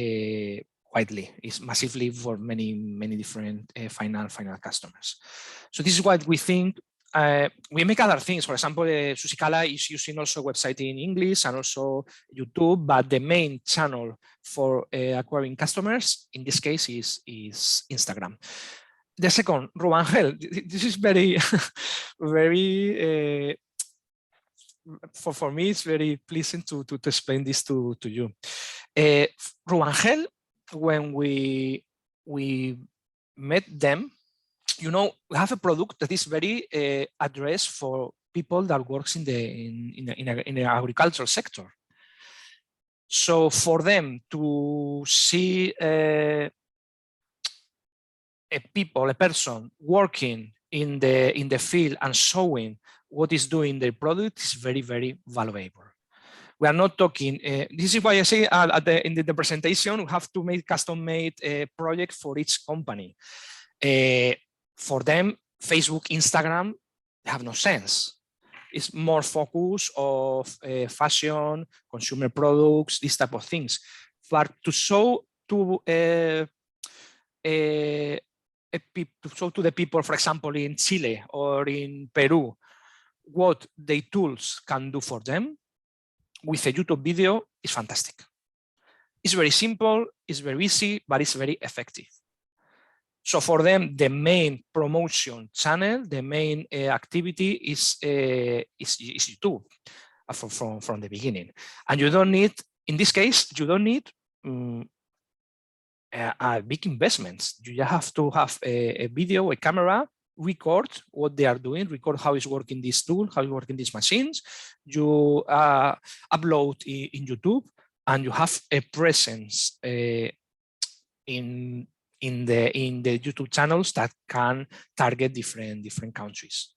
widely. It's massively for many different final customers. So this is what we think. We make other things. For example, Susikala is using also website in English and also YouTube, but the main channel for acquiring customers in this case is Instagram. The second, Rubangel, this is very, very, for me, it's very pleasant to explain this to you. Rubangel, when we met them, you know, we have a product that is very addressed for people that works in the agricultural sector. So for them to see a person working in the field and showing what is doing their product is very, very valuable. We are not talking, this is why I say in the presentation, we have to make custom-made project for each company. For them, Facebook, Instagram have no sense. It's more focus of fashion, consumer products, these type of things. But to show to the people, for example, in Chile or in Peru, what the tools can do for them with a YouTube video is fantastic. It's very simple, it's very easy, but it's very effective. So for them, the main promotion channel, the main activity is YouTube from the beginning. And you don't need, in this case, you don't need big investments. You just have to have a video, a camera, record what they are doing, record how is working this tool, how is working these machines. You upload in YouTube, and you have a presence in the YouTube channels that can target different countries.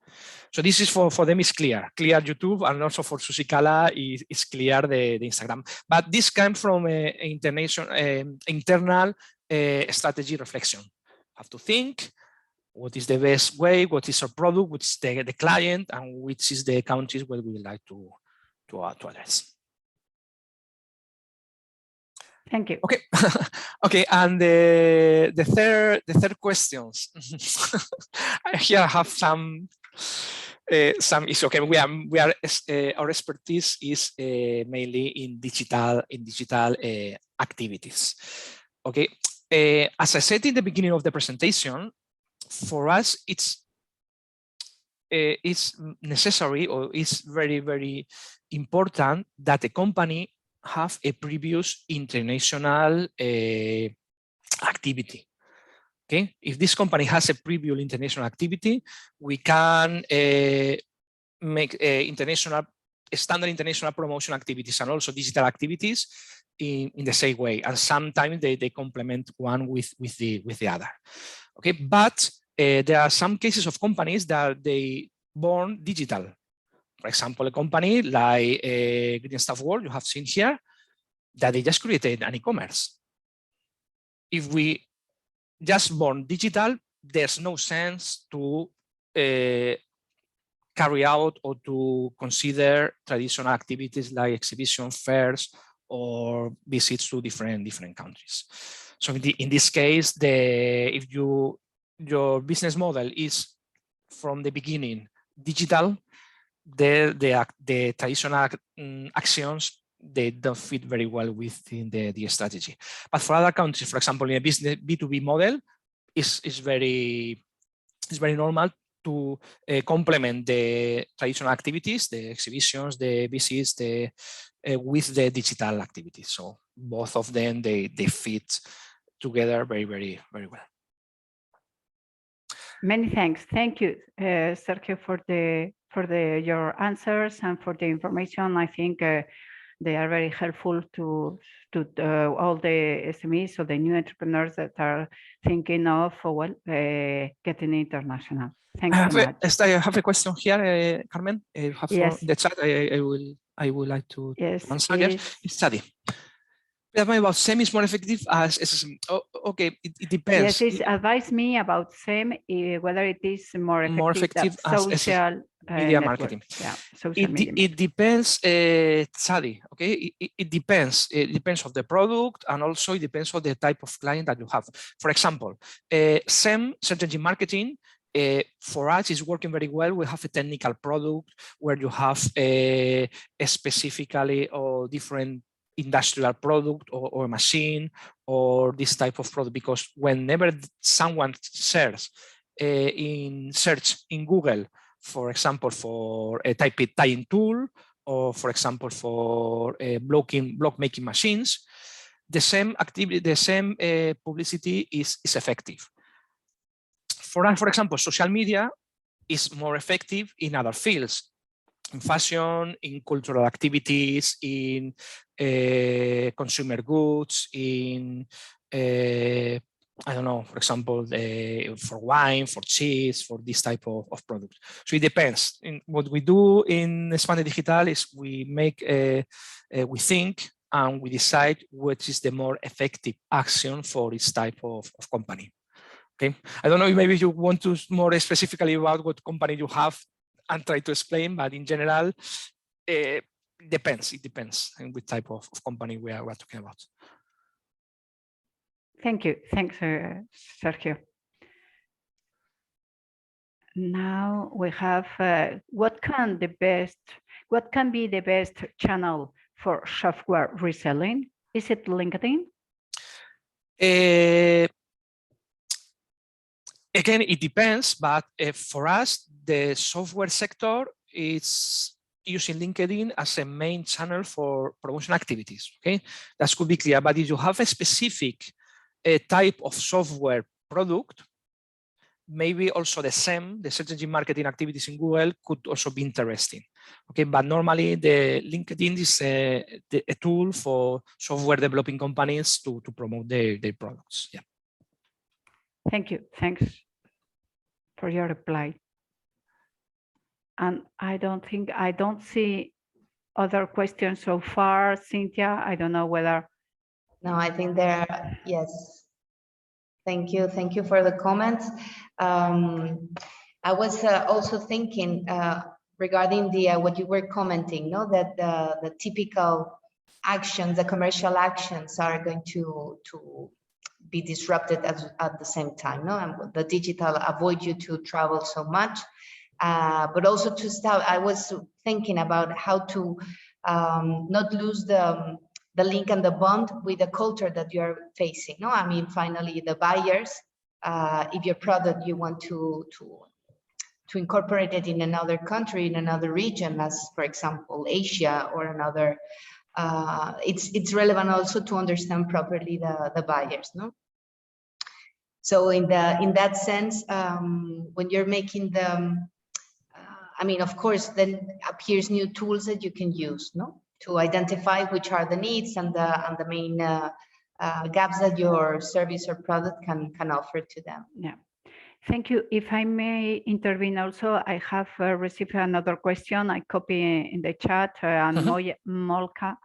So this is for them is clear YouTube, and also for Susikala is clear the Instagram. But this comes from internal strategy reflection. Have to think what is the best way, what is our product, which is the client, and which is the countries where we would like to address. Thank you. Okay, okay, and the third questions. Here I have some is okay. Our expertise is mainly in digital activities. Okay, as I said in the beginning of the presentation, for us it's necessary, or it's very important that the company have a previous international activity. Okay, if this company has a previous international activity, we can make standard international promotion activities and also digital activities in the same way, and sometimes they complement one with the other. Okay, but there are some cases of companies that they born digital. For example, a company like Green Staff World, you have seen here, that they just created an e-commerce. If we just born digital, there's no sense to carry out or to consider traditional activities like exhibition fairs or visits to different countries. So in this case, if your business model is from the beginning digital, the traditional actions, they don't fit very well within the strategy. But for other countries, for example, in a business B2B model, is very normal to complement the traditional activities, the exhibitions, the visits, with the digital activities. So both of them, they fit together very well. Many thanks. Thank you, Sergio, for your answers and for the information. I think they are very helpful to all the SMEs, so the new entrepreneurs that are thinking of getting international. Thanks so much. I have a question here, Carmen. Yes. The chat. I would like to answer. Yes. It's study. About SEM is more effective as okay, it depends. Yes, advise me about SEM, whether it is more effective as social media marketing. Yeah, social media. It depends, study. Okay, it depends. It depends on the product, and also it depends on the type of client that you have. For example, SEM, search engine marketing, for us is working very well. We have a technical product where you have a specifically or different industrial product or machine or this type of product, because whenever someone search in Google, for example, for a typing tool, or for example for block making machines, the same activity, the same publicity is effective. For us, for example, social media is more effective in other fields, in fashion, in cultural activities, in consumer goods, in I don't know, for example, for wine, for cheese, for this type of product. So it depends. In what we do in España Digital is we make, we think and we decide which is the more effective action for each type of company. Okay, I don't know, maybe you want to more specifically about what company you have and try to explain, but in general, it depends on which type of company we are talking about. Thank you. Thanks, Sergio. Now we have what can be the best channel for software reselling? Is it LinkedIn? Again, it depends, but for us, the software sector is using LinkedIn as a main channel for promotion activities. Okay, that could be clear. But if you have a specific type of software product, maybe also the SEM, the search engine marketing activities in Google, could also be interesting. Okay, but normally the LinkedIn is a tool for software developing companies to promote their products. Yeah. Thank you. Thanks for your reply. And I don't see other questions so far, Cynthia. I don't know whether. No, I think there are, yes. Thank you. Thank you for the comments. I was also thinking regarding the what you were commenting, no, that the typical actions, the commercial actions are going to be disrupted at the same time. No, and the digital avoid you to travel so much, but also to start. I was thinking about how to not lose the link and the bond with the culture that you are facing. No, I mean, finally, the buyers, if your product you want to incorporate it in another country, in another region, as for example Asia or another. It's relevant also to understand properly the buyers, no? So in that sense, when you're making I mean, of course, then appears new tools that you can use, no, to identify which are the needs and the main gaps that your service or product can offer to them. Yeah. Thank you. If I may intervene also, I have received another question. I copy in the chat, and Molka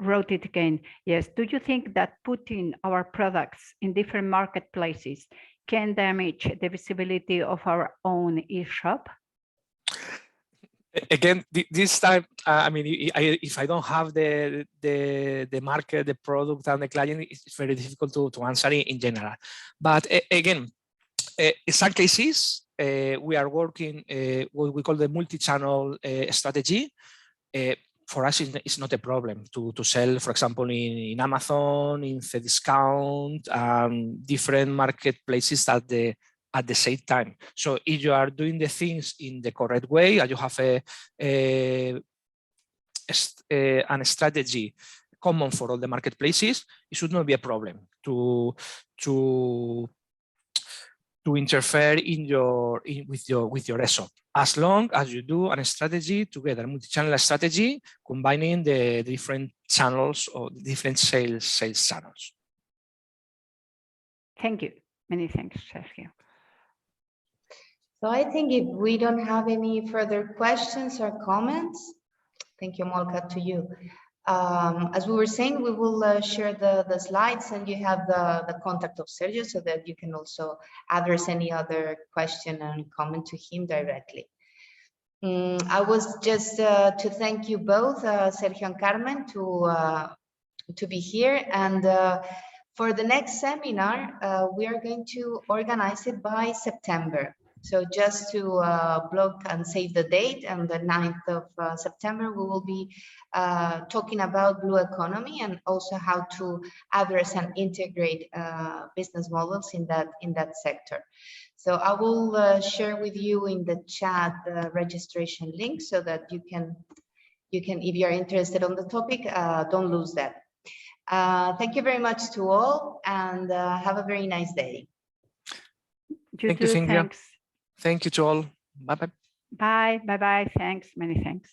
wrote it again. Yes, do you think that putting our products in different marketplaces can damage the visibility of our own e-shop? Again, this time, I mean, if I don't have the market, the product, and the client, it's very difficult to answer in general. But again, in some cases, we are working what we call the multi-channel strategy. For us, it's not a problem to sell, for example, in Amazon, in Discussant, different marketplaces at the same time. So if you are doing the things in the correct way, and you have a strategy common for all the marketplaces, it should not be a problem to interfere with your SO, as long as you do a strategy together, multi-channel strategy, combining the different channels or different sales channels. Thank you. Many thanks, Sergio. So I think if we don't have any further questions or comments, thank you, Molka, to you. As we were saying, we will share the slides, and you have the contact of Sergio so that you can also address any other question and comment to him directly. I was just to thank you both, Sergio and Carmen, to be here. And for the next seminar, we are going to organize it by September. So just to block and save the date, and the 9th of September, we will be talking about blue economy and also how to address and integrate business models in that sector. So I will share with you in the chat the registration link so that you can, if you're interested on the topic, don't lose that. Thank you very much to all, and have a very nice day. Thank you, Cynthia. Thanks. Thank you to all. Bye-bye. Bye. Bye-bye. Thanks. Many thanks.